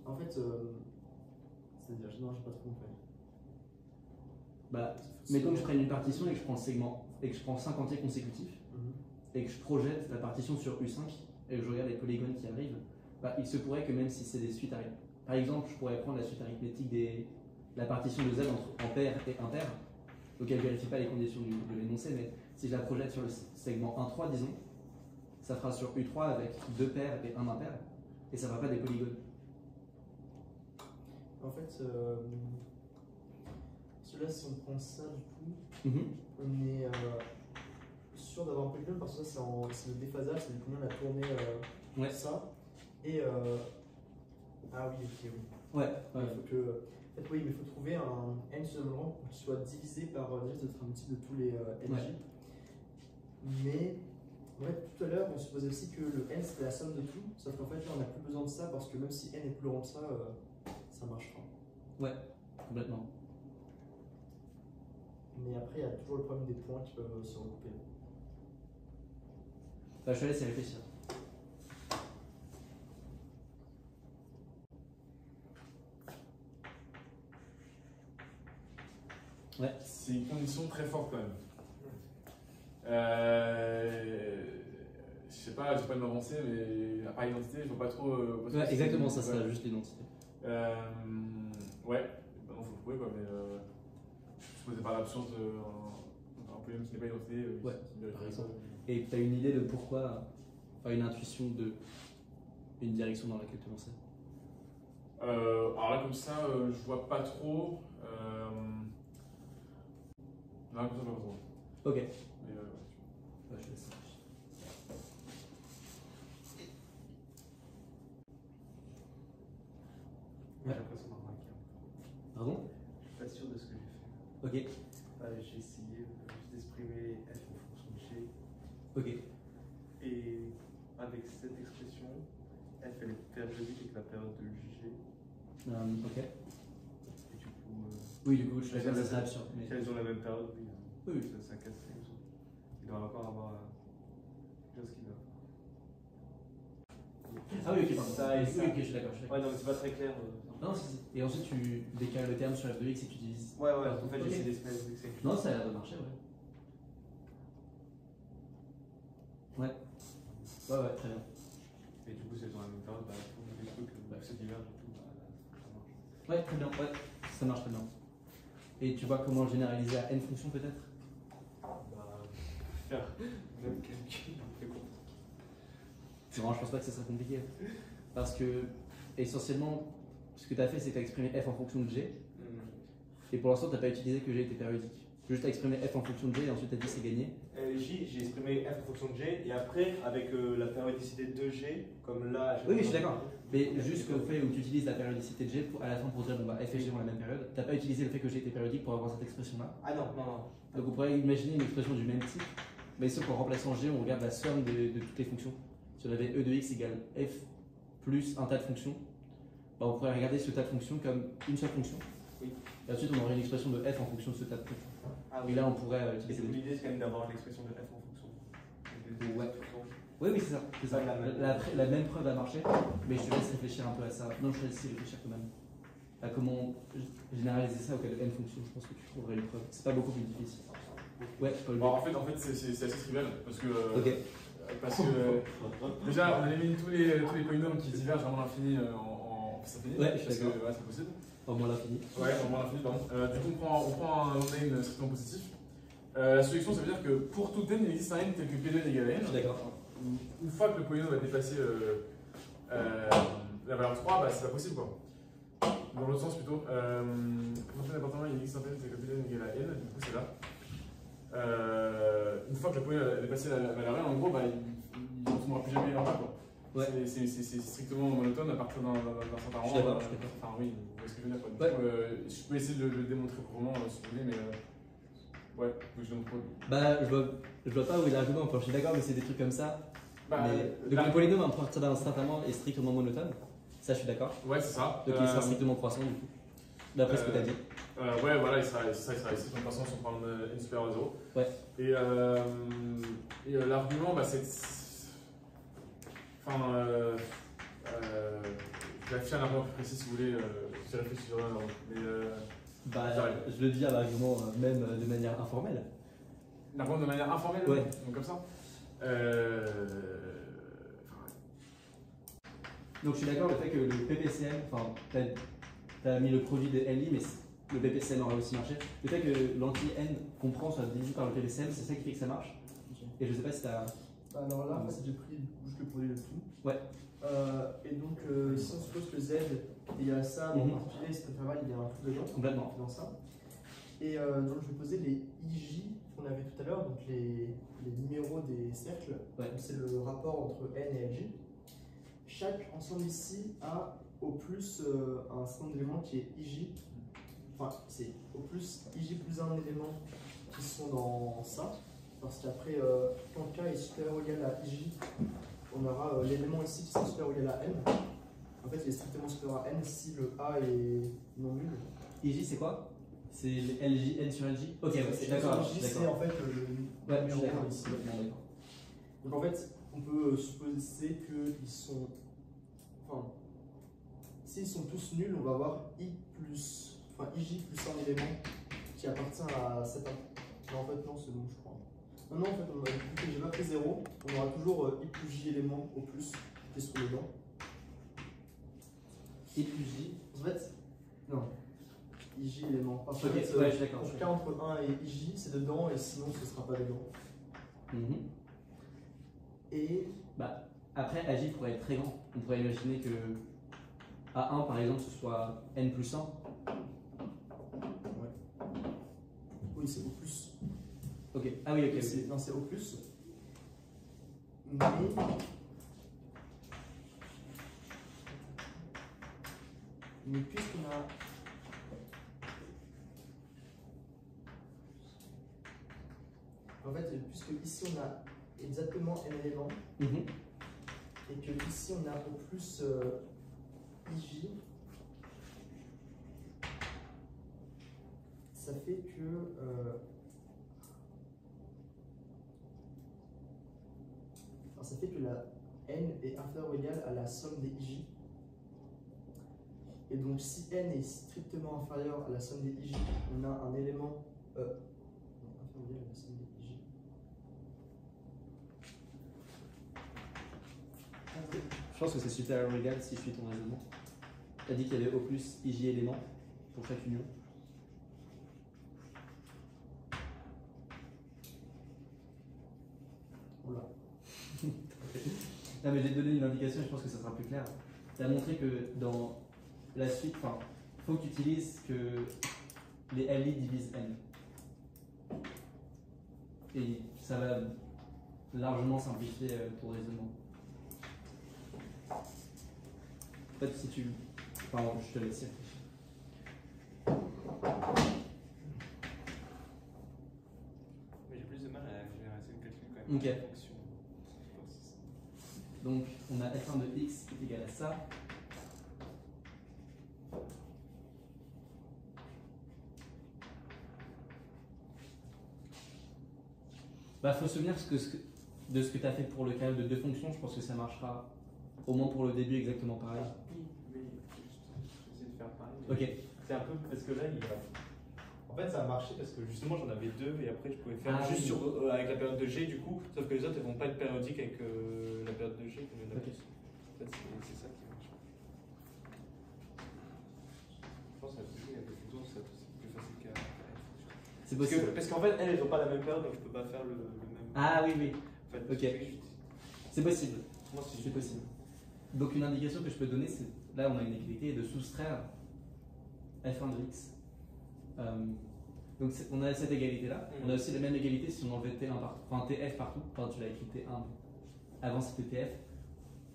En fait, c'est-à-dire, non, j'ai pas trop compris. Bah, mettons que je prenne une partition et que je prends le segment et que je prends 5 entiers consécutifs et que je projette la partition sur U5 et que je regarde les polygones qui arrivent, bah, il se pourrait que même si c'est des suites par exemple, je pourrais prendre la suite arithmétique de la partition de Z en paire et impair, donc elle ne vérifie pas les conditions de l'énoncé, mais si je la projette sur le segment 1,3, disons, ça fera sur U3 avec 2 paires et 1 impair, et ça ne fera pas des polygones. En fait, cela, si on prend ça, du coup, on est sûr d'avoir un polygone parce que ça, c'est le déphasage, c'est combien on a tourné ça. Et. Ah oui, ok, oui. Ouais. Il faut que. En fait, oui, mais il faut trouver un n seulement qui soit divisé par un type de tous les NJ. Ouais. Mais. Ouais, tout à l'heure, on supposait aussi que le n c'était la somme de tout, sauf qu'en fait là on n'a plus besoin de ça parce que même si n est plus grand que ça, ça marchera. Ouais, complètement. Mais après, il y a toujours le problème des points qui peuvent se regrouper. Bah, je te laisse y réfléchir. Ouais. C'est une condition très forte quand même. Je sais pas, j'ai pas de m'avancer, mais à part l'identité, je vois pas trop. Ouais, exactement, ça sera juste l'identité. Ouais, bah non, faut le prouver quoi, mais je posais par l'absence d'un polynôme qui n'est pas identité. Ouais, et tu as une idée de pourquoi, enfin une intuition de une direction dans laquelle te lancer? Alors là, comme ça, je vois pas trop. Non, comme ça, pas trop. Ok. Mais ouais, je laisse ça. J'ai l'impression d'en remarquer. Pardon? Je suis pas sûr de ce que j'ai fait. Ok. J'ai essayé juste d'exprimer f en fonction de g. Ok. Et avec cette expression, f elle est périodique avec la période de g. Ok. Et du coup. Oui, du coup, je suis d'accord, ça serait absurde. Si elles ont la même période, oui. Oui. Ça casse quelque chose. Il doit encore avoir quelque chose qui va. Ah oui, ok, pardon. Ça et ça. Oui, ok, je suis d'accord. Ouais, non, mais c'est pas très clair. Non, et ensuite tu décales le terme sur f de x et tu utilises. Ouais, en fait, j'essaie d'espérer que c'est. Non, ça a l'air de marcher, ouais. Ouais. Ouais, très bien. Et du coup, c'est dans la même période, des trucs se divergent et tout, ça marche. Ouais, très bien, ouais, ça marche très bien. Et tu vois comment le généraliser à n fonctions peut-être? Faire même calcul, c'est compliqué. Non, je pense pas que ça soit compliqué. Parce que, essentiellement, ce que tu as fait, c'est que tu as exprimé f en fonction de g. Et pour l'instant, tu n'as pas utilisé que g était périodique. Juste exprimé f en fonction de g et ensuite tu as dit c'est gagné. J, j'ai exprimé f en fonction de g et après, avec la périodicité de g, comme là. Oui, je suis d'accord. Mais juste le fait où tu utilises la périodicité de g à la fin pour dire bon, bah, f et g ont la même période, tu n'as pas utilisé le fait que g était périodique pour avoir cette expression-là. Ah non. Donc on pourrait imaginer une expression du même type, mais sauf qu'en remplaçant g, on regarde la somme de toutes les fonctions. Si on avait e de x égale f plus un tas de fonctions, bah, on pourrait regarder ce tas de fonctions comme une seule fonction. Oui. Et ensuite, on aurait une expression de f en fonction de ce tas de fonctions. Ah, et là, on pourrait utiliser. L'idée, c'est quand même d'avoir l'expression de f en fonction. Ouais. Oui, c'est ça. C'est ça. La même preuve a marché, mais je te laisse réfléchir un peu à ça. Non, je te laisse réfléchir quand même. À comment généraliser ça au cas de n fonctions. Je pense que tu trouverais une preuve. C'est pas beaucoup plus difficile. Ouais, Paul. Bon, en fait c'est assez trivial parce que. Ok. Parce que déjà, on élimine tous les polynômes qui divergent vraiment l'infini en infini. Ouais, je suis d'accord. Ouais, c'est possible. Au moins l'infini. Ouais, au moins l'infini, pardon. Du coup, on prend un domaine strictement positif. La solution, ça veut dire que pour tout n, il existe un n tel que P2 égale à n. Je suis d'accord. Une fois que le polynôme va dépasser la valeur 3, bah, c'est pas possible quoi. Dans l'autre sens plutôt. Pour un appartement, il existe un n tel que P2 égale à n, du coup c'est là. Une fois que le polynôme a dépassé la valeur n, en gros, bah, il ne retournera plus jamais en bas quoi. Ouais. C'est strictement monotone à partir d'un certain rang. Je suis d'accord. Enfin oui, vous voyez ce que je veux dire quoi. Du Ouais. coup, je peux essayer de le démontrer proprement si vous voulez, mais ouais, faut que je démontre. Bah, je vois pas où est l'argument. Enfin, je suis d'accord, mais c'est des trucs comme ça. Bah, mais, donc le polynôme à partir d'un certain rang est strictement monotone. Ça, je suis d'accord. Ouais, c'est ça. Donc il sera strictement croissant du coup. D'après ce que tu as dit. Ouais, voilà, il sera strictement croissant si on prend n supérieur à 0. Ouais. Et l'argument, bah, c'est. Enfin, je vais afficher un argument plus précis si vous voulez. J'y réfléchirai. Mais. Bah, je le dis à l'argument même de manière informelle. L'argument de manière informelle. Ouais. Donc comme ça. Donc je suis d'accord, le fait que le PPCM, enfin, tu as mis le produit de LI, mais le PPCM aurait aussi marché. Le fait que l'anti-N comprend soit divisé par le PPCM, c'est ça qui fait que ça marche. Okay. Et je sais pas si tu as. Alors là, en fait, j'ai pris juste le produit de tout. Ouais. Et donc, si on suppose que Z il y a ça, donc en particulier, cet intervalle, il y a un truc dedans. Complètement. Dans ça. Et donc, je vais poser les IJ qu'on avait tout à l'heure, donc les numéros des cercles. Ouais. C'est le rapport entre N et LJ. Chaque ensemble ici a au plus un certain nombre d'éléments qui est IJ. Enfin, c'est au plus IJ plus un élément qui sont dans ça. Parce qu'après, quand K est supérieur ou égal à IJ, on aura l'élément ici qui sera supérieur ou égal à N. En fait, il est strictement supérieur à N si le A est non nul. IJ, c'est quoi? C'est LJ, N sur LJ? Ok, ouais, c'est d'accord. IJ, c'est en fait le numéro ici. Donc en fait, on peut supposer qu'ils sont. Enfin, s'ils sont tous nuls, on va avoir IJ plus un élément qui appartient à cet. Non, en fait, non, c'est bon, je crois. Non, en fait, j'ai pas pris 0, on aura toujours I plus J éléments au plus qui sont dedans. I plus J. En fait, non. IJ éléments. Parce que ouais, je suis d'accord. En tout cas, entre 1 et IJ, c'est dedans, et sinon, ce sera pas dedans. Et. Bah, après, AJ pourrait être très grand. On pourrait imaginer que A1, par exemple, ce soit N plus 1. Ouais. Oui, c'est au plus. Ok, ah oui, ok. Non, c'est au plus. Mais puisqu'on a. En fait, puisque ici on a exactement n éléments, et que ici on a au plus IJ, ça fait que. Ça fait que la n est inférieure ou égale à la somme des IJ. Et donc, si n est strictement inférieur à la somme des IJ, on a un élément inférieur ou égal à la somme des IJ. Je pense que c'est supérieur ou égal si je suis ton raisonnement. Tu as dit qu'il y avait au plus IJ éléments pour chaque union. Voilà. Non mais j'ai donné une indication et je pense que ça sera plus clair. Tu as montré que dans la suite, il faut que tu utilises que les LI divisent N. Et ça va largement simplifier ton raisonnement. En fait, si tu... Pardon, je te laisse réfléchir. Mais j'ai plus de mal à généraliser le calcul quand même. Ok. Donc, on a f1 de x qui est égal à ça. Bah, faut se souvenir de ce que tu as fait pour le cas de deux fonctions. Je pense que ça marchera au moins pour le début exactement pareil. Oui, mais j'essaie de faire pareil. Ok. C'est un peu parce que là, en fait, ça a marché parce que justement, j'en avais deux et après, je pouvais faire juste avec la période de G du coup. Sauf que les autres, elles vont pas être périodiques avec la période de G. Comme il y en a plus. En fait, c'est ça qui marche. Je pense que avec les fonctions, c'est plus facile qu'à F. C'est possible. Parce qu'en fait, elles n'ont pas la même période, donc je peux pas faire le même. Ah oui, oui. En fait, ok. C'est possible. Moi, c'est possible. Donc une indication que je peux donner, c'est là on a une égalité de soustraire f1 de x. Donc on a cette égalité là. On a aussi la même égalité si on enlevait t1 partout. Enfin tf partout. Enfin tu l'as écrit t1. Avant c'était tf.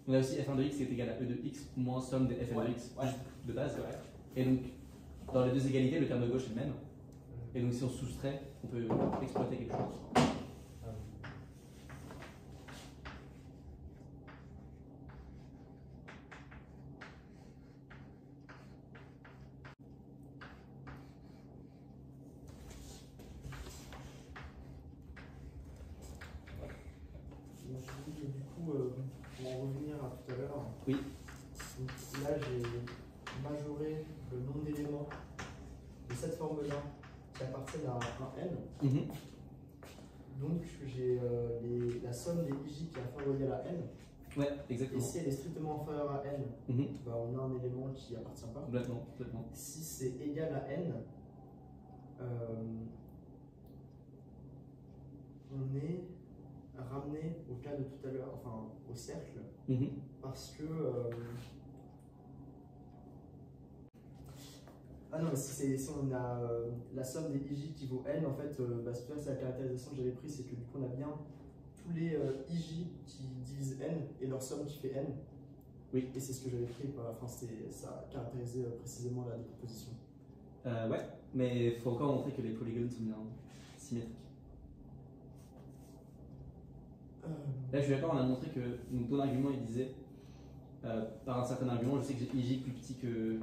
On a aussi f1 de x qui est égal à e de x moins somme des fn de x juste de base. Et donc dans les deux égalités le terme de gauche est le même. Et donc si on soustrait, on peut exploiter quelque chose. Pour en revenir à tout à l'heure, oui. Là j'ai majoré le nombre d'éléments de cette forme-là qui appartiennent à un n. Donc j'ai la somme des IJ qui est inférieure ou égale à n. Ouais, exactement. Et si elle est strictement inférieure à n, bah on a un élément qui n'y appartient pas. Complètement. Si c'est égal à n, on est ramené au cas de tout à l'heure, enfin au cercle, parce que ah non, mais si on a la somme des ij qui vaut n, en fait, bah, c'est la caractérisation que j'avais prise, c'est que du coup on a bien tous les ij qui divisent n et leur somme qui fait n. Oui. Et c'est ce que j'avais pris, enfin ça caractérisait précisément la décomposition. Ouais, mais il faut encore montrer que les polygones sont bien symétriques. Là, je suis d'accord, on a montré que donc, ton argument il disait par un certain argument, je sais que j'ai ij plus petit que.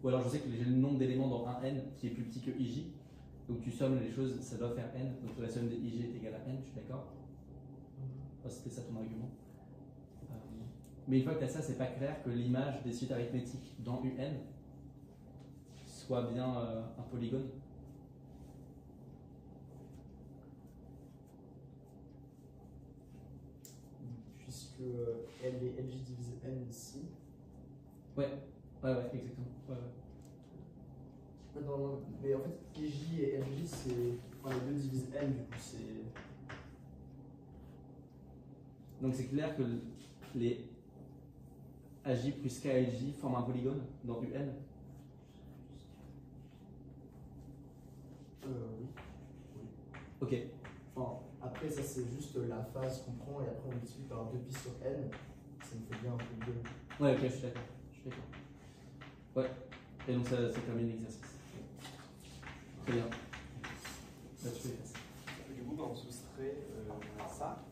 Ou alors je sais que j'ai le nombre d'éléments dans un n qui est plus petit que ij. Donc tu sommes les choses, ça doit faire n. Donc la somme des ij est égale à n, je suis d'accord. C'était ça ton argument. Mais une fois que tu as ça, c'est pas clair que l'image des suites arithmétiques dans un soit bien un polygone. Puisque L et LJ divisent n ici. Ouais, exactement. Non, mais en fait, EJ et LJ, c'est. Enfin, les deux divisent n, du coup, c'est. Donc c'est clair que les AJ plus KLJ forment un polygone dans UN. Oui. Ok. Enfin, après, ça c'est juste la phase qu'on prend et après on multiplie par 2 pi sur n. Ça me fait bien un polygone. Ouais, ok, je suis d'accord. Ouais. Et donc ça termine l'exercice. Très bien. Là, tu fais ça. Du coup, on soustrait ça.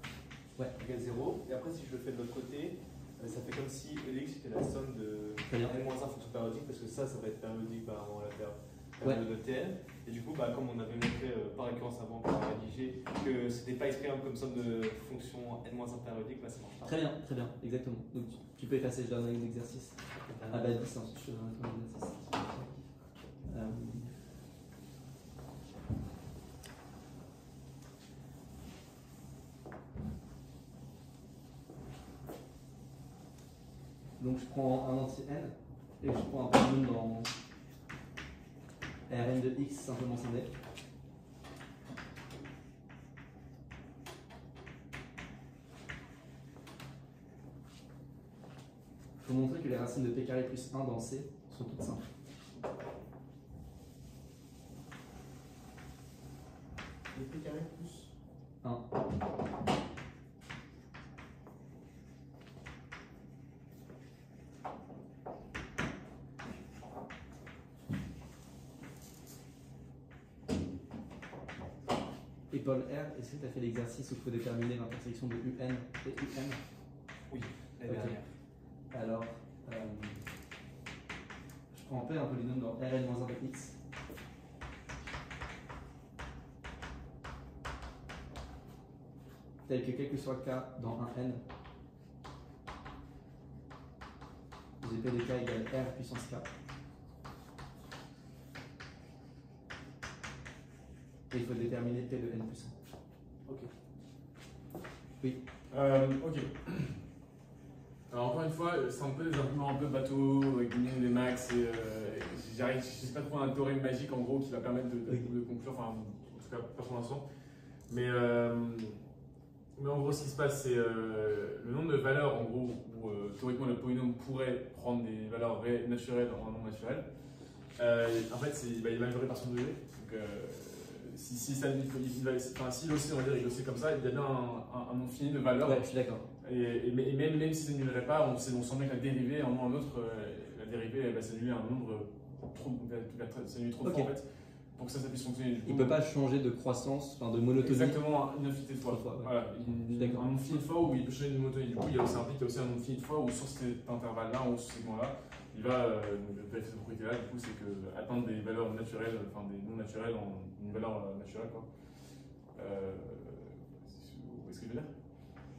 Ouais. Égale 0. Et après, si je le fais de l'autre côté, ça fait comme si Lx était la somme de n-1 fonction périodique, parce que ça va être périodique avant la période de Tn. Et du coup, comme on avait montré par récurrence avant qu'on a rédigé que c'était pas exprimable comme somme de fonction n-1 périodique, ça marche pas. Très bien, exactement. Donc tu peux effacer, je donne un exercice. Ah bah 10, ensuite je donne un exercice. Donc je prends un anti-n et je prends un polynôme dans Rn de x simplement scindé. Il faut montrer que les racines de p carré plus 1 dans C sont toutes simples. Le p carré plus 1. Et Paul R, est-ce que tu as fait l'exercice où il faut déterminer l'intersection de UN et UN? Oui, la okay. dernière. Alors, je prends en P un polynôme dans Rn-1 de x. Tel que quel que soit k dans un n, j'ai P de k égale R puissance k. Et il faut déterminer P de n plus 1. Ok. Oui. Ok. Alors encore une fois, c'est un peu des arguments un peu bateau, avec des min, des max, et je sais pas trop un théorème magique en gros qui va permettre de conclure, enfin en tout cas pas pour l'instant. Mais en gros ce qui se passe c'est le nombre de valeurs en gros où théoriquement le polynôme pourrait prendre des valeurs naturelles en un nombre naturel. En fait il va mesurer par son degré. Donc, si il oscille, on va dire, il oscille comme ça, il y a bien un nombre fini de valeurs. Ouais, je suis d'accord. Et même si ça n'annulerait pas, on sent bien que la dérivée, à un moment ou à un autre, la dérivée elle va s'annuler à un nombre s'annuler trop fort en fait, pour que ça puisse fonctionner. Il ne peut pas changer de croissance, enfin de monotonie. Exactement, une infinité de fois. Ouais. Voilà, un nombre fini de fois où il peut changer de monotonie. Du coup, ça implique aussi un nombre fini de fois où sur cet intervalle-là ou sur ce segment-là, il va vérifier cette propriété-là. Du coup, c'est que atteindre des valeurs naturelles, enfin des non naturelles en une valeur naturelle, quoi. Est-ce que je veux dire?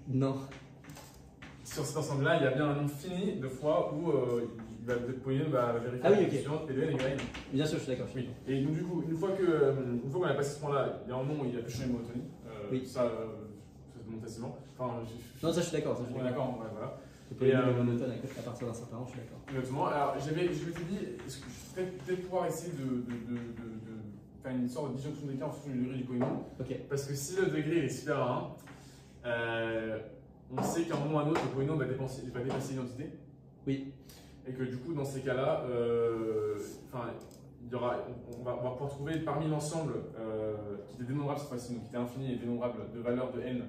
Non. Sur cet ensemble-là, il y a bien un nombre fini de fois où le polynôme va vérifier la suivante P de n égale n. Bien sûr, je suis d'accord. Oui. Et donc du coup, une fois qu'on a passé ce point-là, il y a un moment où il a pu changer de monotonie. Oui. Ça monde facilement. Enfin, non, ça je suis d'accord. D'accord, ouais, voilà. Le polynôme est monotone à partir d'un certain rang, je suis d'accord. Exactement. Alors, je m'étais dit, est-ce que je vais peut-être pouvoir essayer de faire une sorte de disjonction d'écart en fonction du degré du polynôme. Parce que si le degré est supérieur à 1, on sait qu'à un moment ou à un autre, le polynôme va dépasser l'identité. Oui. Et que du coup, dans ces cas-là, on va pouvoir trouver parmi l'ensemble qui était dénombrable cette fois-ci, donc qui était infini et dénombrable de valeurs de n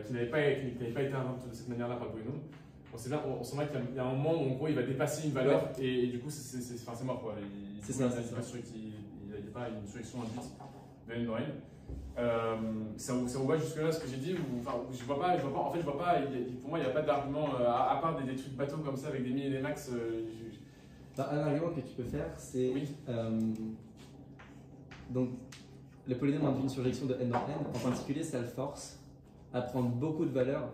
qui n'avaient pas été inventées de cette manière-là par le polynôme. On sait bien qu'il y a un moment où en gros il va dépasser une valeur et du coup c'est mort quoi. C'est ça. Il n'y a pas une surjection induite de n dans n. Ça vous va jusque-là ce que j'ai dit ou, enfin, je vois pas, en fait je vois pas, pour moi il n'y a pas d'argument à part des trucs bateaux comme ça avec des min et des max. Un argument que tu peux faire c'est donc le polynôme induit une surjection de n dans n, en particulier ça le force à prendre beaucoup de valeurs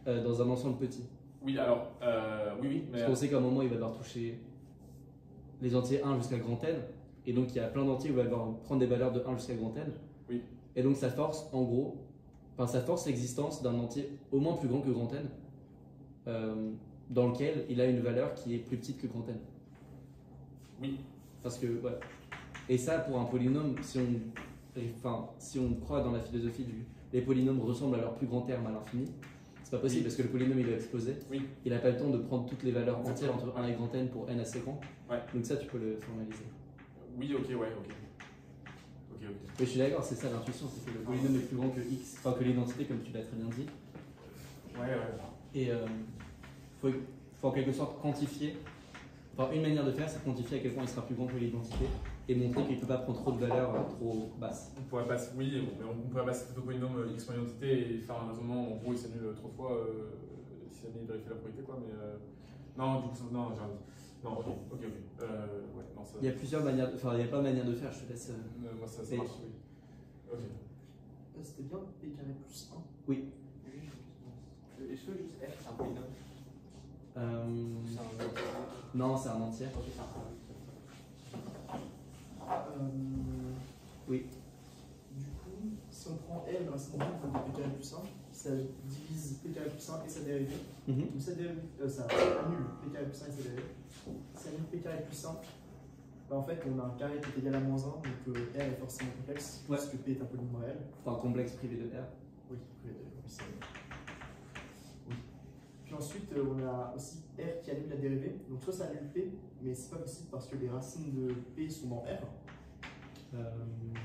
dans un ensemble petit. Oui, alors, oui. Parce qu'on sait qu'à un moment, il va devoir toucher les entiers 1 jusqu'à grand N, et donc il y a plein d'entiers où il va devoir prendre des valeurs de 1 jusqu'à grand N. Oui. Et donc ça force, en gros, ça force l'existence d'un entier au moins plus grand que grand N, dans lequel il a une valeur qui est plus petite que grand N. Oui. Parce que, voilà. Et ça, pour un polynôme, si on croit dans la philosophie les polynômes ressemblent à leur plus grand terme à l'infini, c'est pas possible parce que le polynôme il va exploser. Il n'a pas le temps de prendre toutes les valeurs entières entre 1 et grand n pour n assez grand. Donc ça tu peux le formaliser. Oui, ok. Oui, je suis d'accord, c'est ça l'intuition, c'est que le polynôme est plus grand que x, enfin que l'identité comme tu l'as très bien dit. Et faut en quelque sorte quantifier. Enfin, une manière de faire, c'est de quantifier à quel point il sera plus grand que l'identité et montrer qu'il ne peut pas prendre trop de valeurs trop basses. On pourrait passer, mais on pourrait passer au polynôme x point identité et faire un raisonnement, en gros il s'annule 3 fois si jamais il vérifie la probabilité quoi, mais non, du coup, non, j'arrête. Non, ok. Non, ça... Il y a plusieurs manières, il y a pas de manière de faire, je te laisse. Moi ça marche, oui. Ok. C'était bien p carré plus 1. Oui. Est-ce que juste f c'est un polynôme non, c'est un entier. Oui. Du coup, si on prend L racine de p carré plus 1, ça divise p carré plus 1 et sa dérivée. Donc ça annule p carré plus 1 et sa dérivée. Ça annule p carré plus 1. En fait, on a un carré qui est égal à moins 1, donc R est forcément complexe, puisque P est un polynôme réel. Enfin, complexe privé de R. Oui, privé de R, oui, c'est vrai. Puis ensuite, on a aussi R qui annule la dérivée. Donc soit ça annule P, mais c'est pas possible parce que les racines de P sont dans R.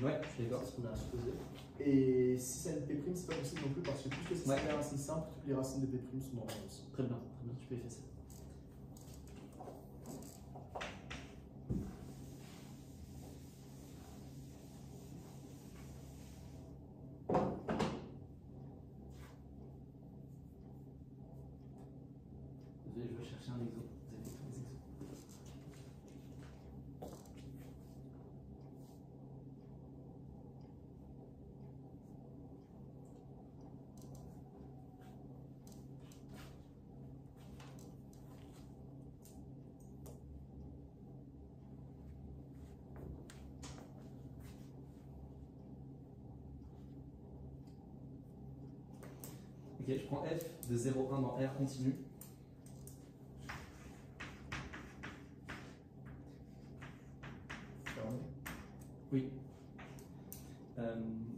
Ouais, je suis d'accord. C'est ce qu'on a supposé. Et si ça annule P', c'est pas possible non plus parce que puisque c'est des racines simples, toutes les racines de P' sont dans R aussi. Très bien, tu peux effacer. Je vais chercher un exo. Vous avez tous les exos. Ok, je prends f de 0,1 dans R continu. Oui.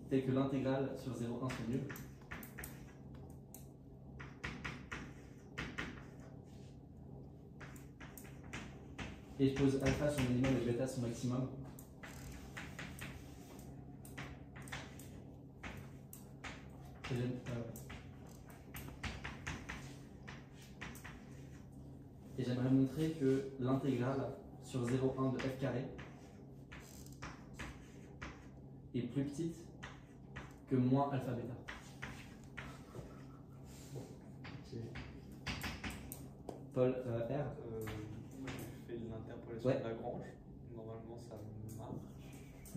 Tel que l'intégrale sur 0,1 soit nulle. Et je pose alpha son minimum et bêta son maximum. Et j'aimerais montrer que l'intégrale sur 0,1 de f carré est plus petite que moins alpha bêta. Paul, R. Moi j'ai fait l'interpolation de Lagrange. Normalement ça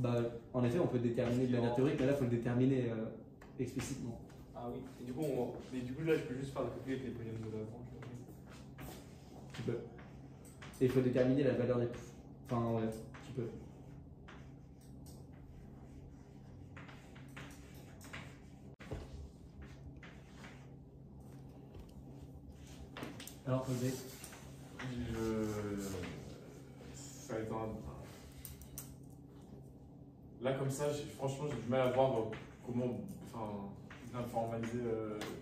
marche. En effet, on peut déterminer de manière théorique, mais là il faut le déterminer explicitement. Ah oui, et du coup, là je peux juste faire le calcul avec les polynômes de Lagrange. Tu peux. Et il faut déterminer la valeur des. Enfin, ouais, tu peux. Alors, Paul B. Ça va être Là, comme ça, franchement, j'ai du mal à voir comment bien formaliser,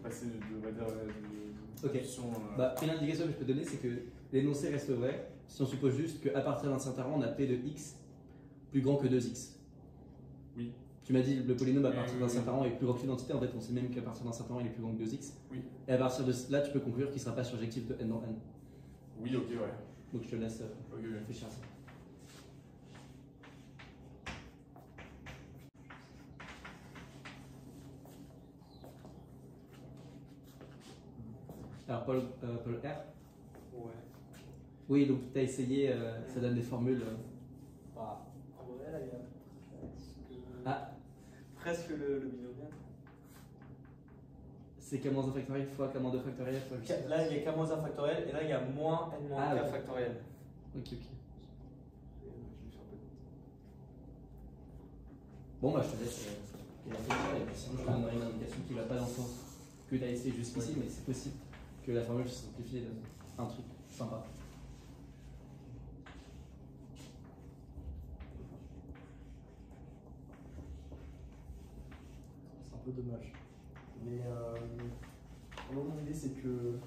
passer de Ok. Une indication que je peux donner, c'est que l'énoncé reste vrai si on suppose juste qu'à partir d'un certain rang, on a P de X plus grand que 2X. Oui. Tu m'as dit le polynôme à partir d'un certain rang est plus grand que l'identité, en fait on sait même qu'à partir d'un certain rang il est plus grand que 2X. Oui. Et à partir de là, tu peux conclure qu'il ne sera pas surjectif de n dans n. Oui, ok, ouais. Donc je te laisse réfléchir à ça. Alors Paul R. Ouais. Oui, donc tu as essayé, ça donne des formules. En vrai, là, il y a presque le binomial. C'est k-1 factoriel fois k-2 factoriel fois Là, il y a k-1 factoriel et là, il y a moins n-k factoriel. Ok. Bon, bah je te laisse réfléchir et puis sinon je te donnerai une indication qui ne va pas dans le sens que tu as essayé jusqu'ici, mais c'est possible que la formule se simplifie et donne un truc sympa. C'est un peu dommage. Mais mon idée c'est que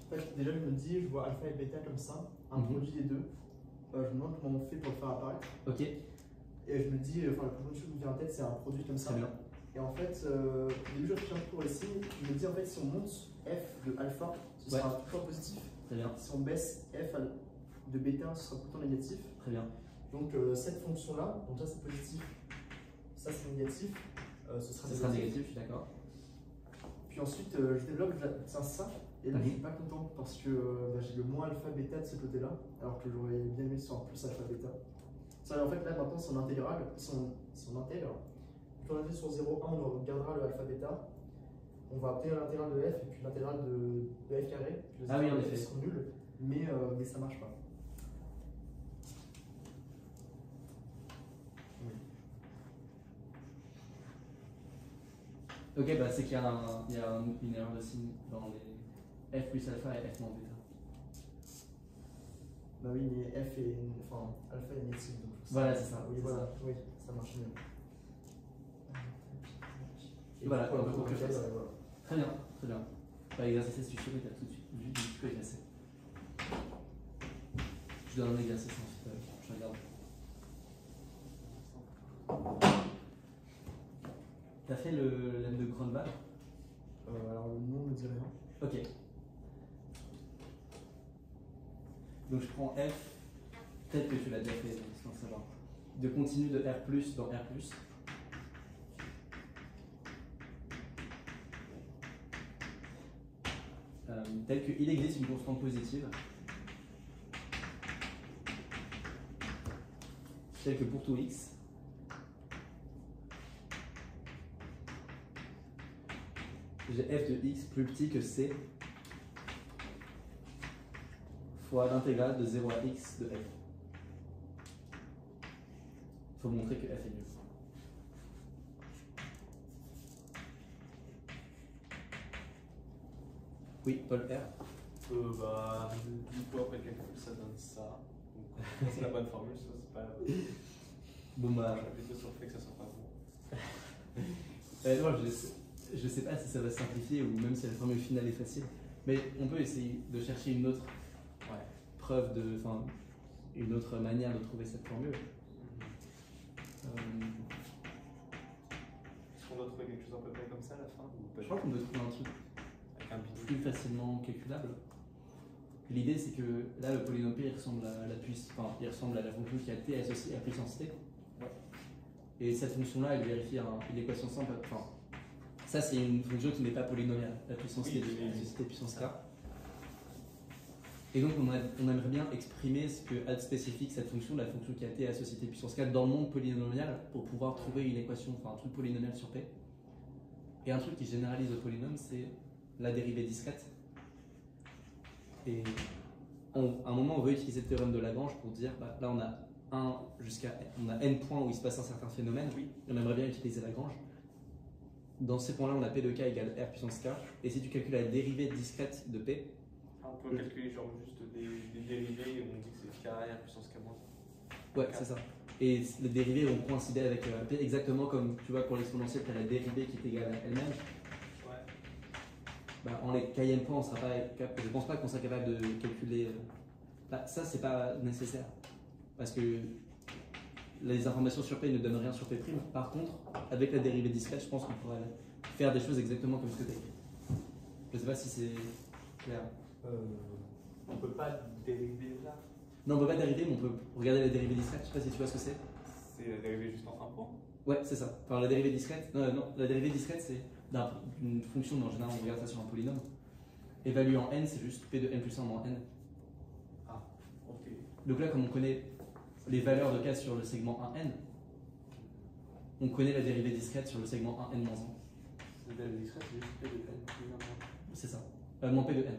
en fait, déjà je me dis, je vois alpha et bêta comme ça, un produit des deux. Je me demande comment on fait pour le faire apparaître. Ok. Et je me dis, la première chose qui me vient en tête c'est un produit comme ça. Très bien. Et en fait, au début je réfléchis un peu pour ici, je me dis en fait si on monte f de alpha, ce sera toujours positif. Très bien. Si on baisse f de bêta, ce sera tout le temps négatif. Très bien. Donc cette fonction-là, donc ça c'est positif, ça c'est négatif, ce sera négatif, je suis d'accord. Puis ensuite je développe, ça, et là je suis pas content parce que j'ai le moins alpha bêta de ce côté-là, alors que j'aurais bien aimé sur un plus alpha bêta. Ça, en fait là maintenant son intégral, son intègre, quand on est sur 0,1 on regardera le alpha bêta, on va obtenir l'intégrale de f et puis l'intégrale de f carré, puis oui, en effet. seront nuls, mais ça marche pas. Ok, c'est qu'il y a, une erreur de signe dans les f plus alpha et f moins bêta. Bah oui, mais f est alpha est négatif. Donc voilà, c'est ça. Oui, voilà, oui, ça marche mieux. Et voilà, on peut conclure ça. Très bien, très bien. L'exercice, tu sais, tu as tout de suite vu, tu peux effacer. Je donne un exercice ensuite, je regarde. T'as fait le lemme de Grunwald? Alors le nom ne me dit rien. Ok. Donc je prends f, peut-être que tu l'as déjà fait sans savoir, de continu de R+ dans R+. Tel qu'il existe une constante positive, telle que pour tout x, j'ai f de x plus petit que c fois l'intégrale de 0 à x de f. Il faut montrer que f est nul. Oui, Paul R. Du coup, après le calcul, ça donne ça. Donc, c'est la bonne formule, ça, c'est pas. Bon, j'appuie plutôt sur le fait que ça soit pas bon. Non, je sais pas si ça va se simplifier ou même si la formule finale est facile. Mais on peut essayer de chercher une autre preuve une autre manière de trouver cette formule. Est-ce qu'on doit trouver quelque chose à peu près comme ça à la fin ou pas? Je crois qu'on doit trouver un truc plus facilement calculable. L'idée c'est que là le polynôme P il ressemble à il ressemble à la fonction qui a t associée à puissance t. Et cette fonction là elle vérifie une équation simple. Ça c'est une fonction qui n'est pas polynomiale, la puissance t de puissance k. Et donc on aimerait bien exprimer ce que a de spécifique cette fonction, la fonction qui a t associée à puissance k dans le monde polynomial pour pouvoir trouver une équation, un truc polynomial sur P. Et un truc qui généralise le polynôme c'est la dérivée discrète. Et à un moment on veut utiliser le théorème de Lagrange pour dire là on a n points où il se passe un certain phénomène, on aimerait bien utiliser Lagrange. dans ces points-là, on a P de K égale R puissance K. Et si tu calcules la dérivée discrète de P, on peut calculer genre juste des dérivés et on dit que c'est K R puissance K moins. Ouais, c'est ça. Et les dérivés vont coïncider avec P exactement comme tu vois pour l'exponentielle, tu as la dérivée qui est égale à elle-même. Ouais. Bah, en les km points, on sera pas capable. Je pense pas qu'on soit capable de calculer. Bah, ça, c'est pas nécessaire. Parce que les informations sur P ne donnent rien sur P'. Par contre, avec la dérivée discrète, je pense qu'on pourrait faire des choses exactement comme ce que tu as écrit. Je sais pas si c'est clair. On peut pas dériver là. Non, on peut pas dériver, mais on peut regarder la dérivée discrète. Je sais pas si tu vois ce que c'est. C'est la dérivée juste en un point. Ouais, c'est ça. Enfin, la dérivée discrète. Non, la dérivée discrète, c'est d'une fonction, mais en général, on regarde ça sur un polynôme. Évalué en n, c'est juste P de n plus 1 moins n. Ah, ok. Donc là, comme on connaît les valeurs de K sur le segment 1n, on connaît la dérivée discrète sur le segment 1n moins 1. La dérivée discrète, c'est juste P de n plus 1 moins. C'est ça. Moins P de n.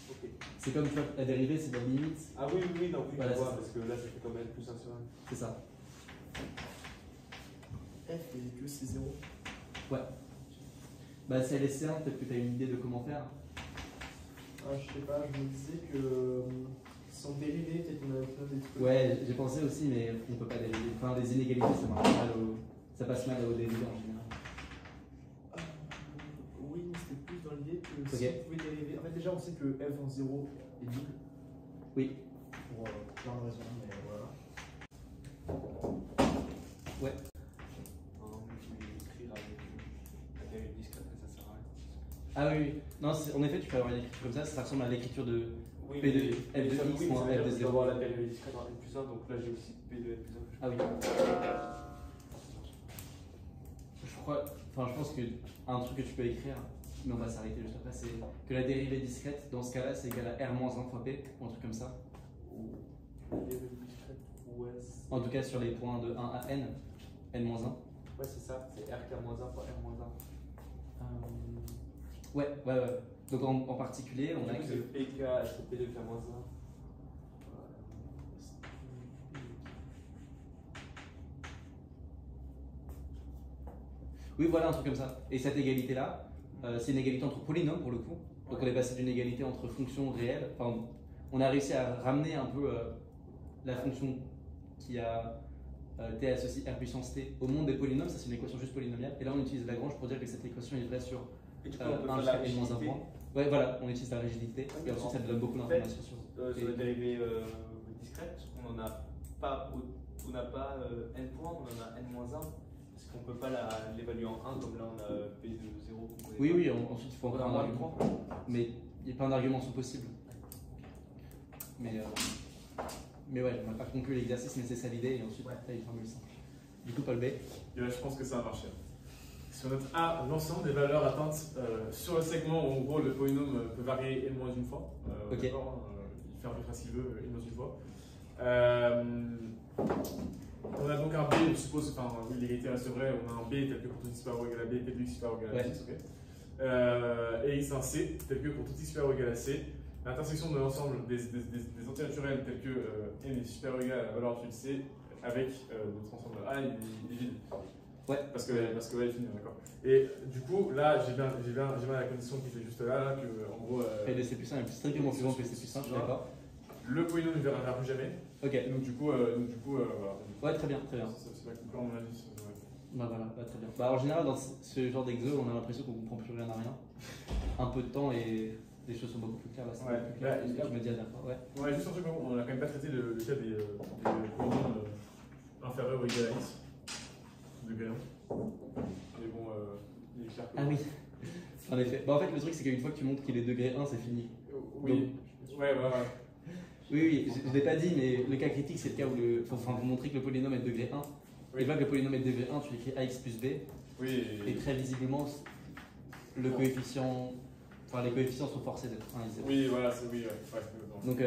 Ok. C'est comme tu vois, la dérivée, c'est la limite. Ah oui, non, oui, voilà, je vois, parce que là, ça fait comme n plus 1 sur n. C'est ça. F et que c'est 0. Ouais. Bah, si elle est C1, peut-être que tu as une idée de comment faire. Ah, je sais pas, je me disais que si on dérivait, peut-être qu'on avait plein des trucs. Ouais, j'ai pensé aussi, mais on peut pas dériver. Enfin, les inégalités, ça passe mal au dérivé en général. Oui, mais c'était plus dans l'idée que Ok. si on pouvait dériver. En fait, déjà, on sait que f en 0 est nul. Oui. Pour plein de raisons, mais voilà. Ouais. Tu peux écrire avec la dérivée discrète, mais ça sert à rien. Ah oui, oui. Non, en effet, tu peux avoir une écriture comme ça ressemble à l'écriture de Oui, P de mais F de ça, X oui, moins ça veut dire F de que je 0. dois avoir la dérivée discrète en n plus 1, donc là j'ai aussi P de n plus 1. Ah oui. Je pense qu'un truc que tu peux écrire, mais on va s'arrêter juste après, c'est que la dérivée discrète, dans ce cas-là, c'est égal à R moins 1 fois P, ou un truc comme ça. La dérivée discrète, ouais. En tout cas, sur les points de 1 à n, n moins 1. Ouais, c'est ça, c'est RK moins 1 fois R moins 1. Ouais. Donc en particulier, on a que. C'est PK, c'est P de K moins 1. Oui, voilà, un truc comme ça. Et cette égalité-là, c'est une égalité entre polynômes pour le coup. Donc on est passé d'une égalité entre fonctions réelles. Enfin, on a réussi à ramener un peu la fonction qui a t associe r puissance t au monde des polynômes. Ça, c'est une équation juste polynomiale. Et là, on utilise Lagrange pour dire que cette équation est vraie sur 1 jusqu'à n moins 1 point. Ouais, voilà, on utilise la rigidité. Et ensuite, ça nous donne beaucoup d'informations sur. Sur la dérivée discrète, on n'a pas n points, on en a n moins 1. Parce qu'on ne peut pas l'évaluer en 1, comme là on a P de 0. Oui, ensuite il faut encore un argument. Mais il y a plein d'arguments sont possibles. Mais ouais, on n'a pas conclu l'exercice, mais c'est ça l'idée, et ensuite tu as une formule simple. Du coup, Paul B. Et là, je pense que ça a marché. Sur notre A, l'ensemble des valeurs atteintes sur le segment où en gros le polynôme peut varier n moins une fois. Ok. Il fait ce qu'il veut n moins une fois. On a donc un B, je suppose, enfin l'égalité reste vraie, on a un B tel que pour tout x supérieur ou égal à B, P de x supérieur ou égal à x, ok. Et X un C tel que pour tout x supérieur ou égal à C, l'intersection de l'ensemble des entiers naturels tels que n est supérieur ou égal à la valeur absolue de C avec notre ensemble A il est vide. Ouais. Parce que ouais, est fini, d'accord. Et du coup, là, j'ai bien la condition qui était juste là que en gros. P de C plus 1 est strictement plus grand que C plus 1, je suis d'accord. Le polynôme ne verra plus jamais. Ok. Et donc du coup, voilà. Ouais, très bien. C'est la conclusion, on a dit. Bah voilà, très bien. Bah, en général, dans ce genre d'exo, on a l'impression qu'on comprend plus rien à rien. Un peu de temps et les choses sont beaucoup plus claires. Là, c'est beaucoup plus clair que ce que tu me dis à la fois. Ouais, juste un truc, on a quand même pas traité le cas des polynômes inférieurs ou égal à x. Degré 1. Mais bon, il est clair que. Ah oui, en effet. Bah, en fait, le truc, c'est qu'une fois que tu montres qu'il est degré 1, c'est fini. Oui, donc, ouais. Oui, je ne l'ai pas dit, mais le cas critique, c'est le cas où vous montrez que le polynôme est de degré 1. Et une fois que le polynôme est de degré 1, tu écris ax plus b. Oui. Et très visiblement, le coefficient. Enfin, les coefficients sont forcés d'être 1 et 0. Oui, voilà, c'est oui, Donc,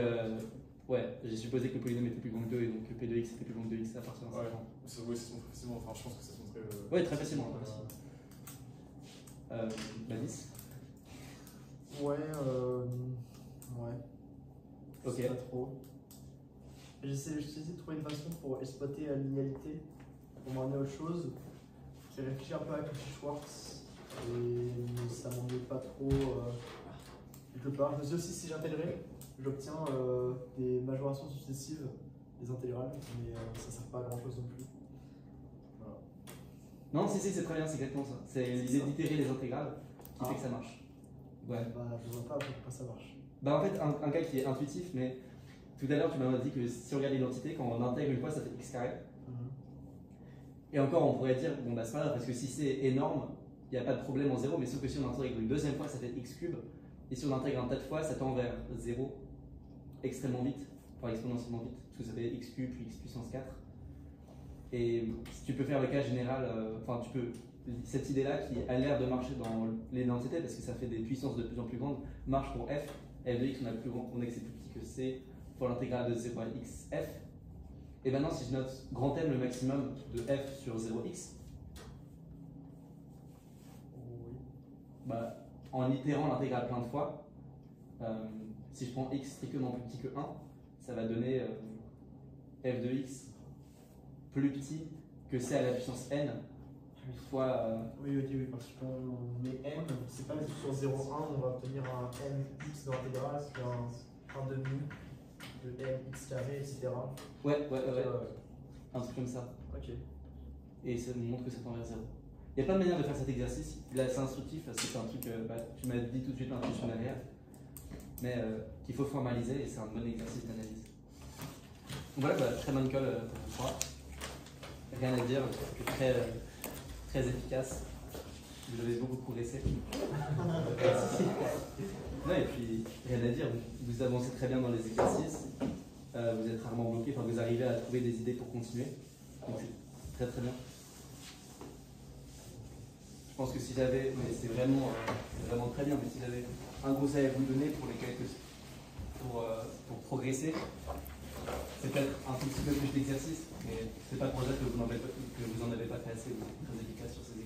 j'ai supposé que le polynôme était plus grand que 2 et donc que P de x était plus grand que 2x à partir d'un certain point. Oui, ça se montre facilement, enfin, je pense que ça se montrait. Ouais, très facilement. Malice. Ouais. Ok. Pas trop. J'essaie de trouver une façon pour exploiter la linéarité, pour m'emmener à autre chose, qui réfléchit un peu à Cauchy-Schwarz. Et ça m'ennuie pas trop quelque part. Je me dis aussi si j'intégrais, j'obtiens des majorations successives des intégrales, mais ça ne sert pas à grand chose non plus. Voilà. Non, si, c'est très bien, c'est exactement ça. C'est l'idée d'itérer les intégrales qui fait que ça marche. Ouais. Bah, je vois pas pourquoi ça marche. Bah, en fait, un cas qui est intuitif, mais tout à l'heure, tu m'as dit que si on regarde l'identité, quand on intègre une fois, ça fait x carré. Et encore, on pourrait dire, bon, bah, c'est pas grave, parce que si c'est énorme, il n'y a pas de problème en 0, mais sauf que si on intègre une deuxième fois, ça fait x cube. Et si on intègre un tas de fois, ça tend vers 0 extrêmement vite, enfin exponentiellement vite, parce que ça fait x cube puis x puissance 4. Et si tu peux faire le cas général, enfin, tu peux. Cette idée-là qui a l'air de marcher dans l'identité, parce que ça fait des puissances de plus en plus grandes, marche pour f. F de x, on a que c'est plus petit que c pour l'intégrale de 0 à x f. Et maintenant, si je note grand M le maximum de f sur 0x, bah, en itérant l'intégrale plein de fois, si je prends x strictement plus petit que 1, ça va donner f de x plus petit que c à la puissance n fois. Oui, parce qu'on met m, c'est pas sur 0,1, on va obtenir un mx dans l'intégrale, c'est un demi de mx carré, etc. Ouais. Un truc comme ça. Ok. Et ça nous montre que ça tend vers 0. Il y a plein de manières de faire cet exercice. Là, c'est instructif, parce que c'est un truc, tu m'as dit tout de suite l'intuition derrière, mais qu'il faut formaliser et c'est un bon exercice d'analyse. Donc voilà, très bonne colle pour vous trois. Rien à dire, très, très efficace. Vous avez beaucoup progressé. Non, et puis, rien à dire, vous avancez très bien dans les exercices, vous êtes rarement bloqué, enfin, vous arrivez à trouver des idées pour continuer. Donc c'est très très bien. Je pense que si j'avais, mais c'est vraiment très bien, mais si j'avais un conseil à vous donner pour pour progresser, c'est peut-être un tout petit peu plus d'exercice, mais c'est pas pour dire que vous n'en avez pas fait assez, vous êtes très efficace sur ces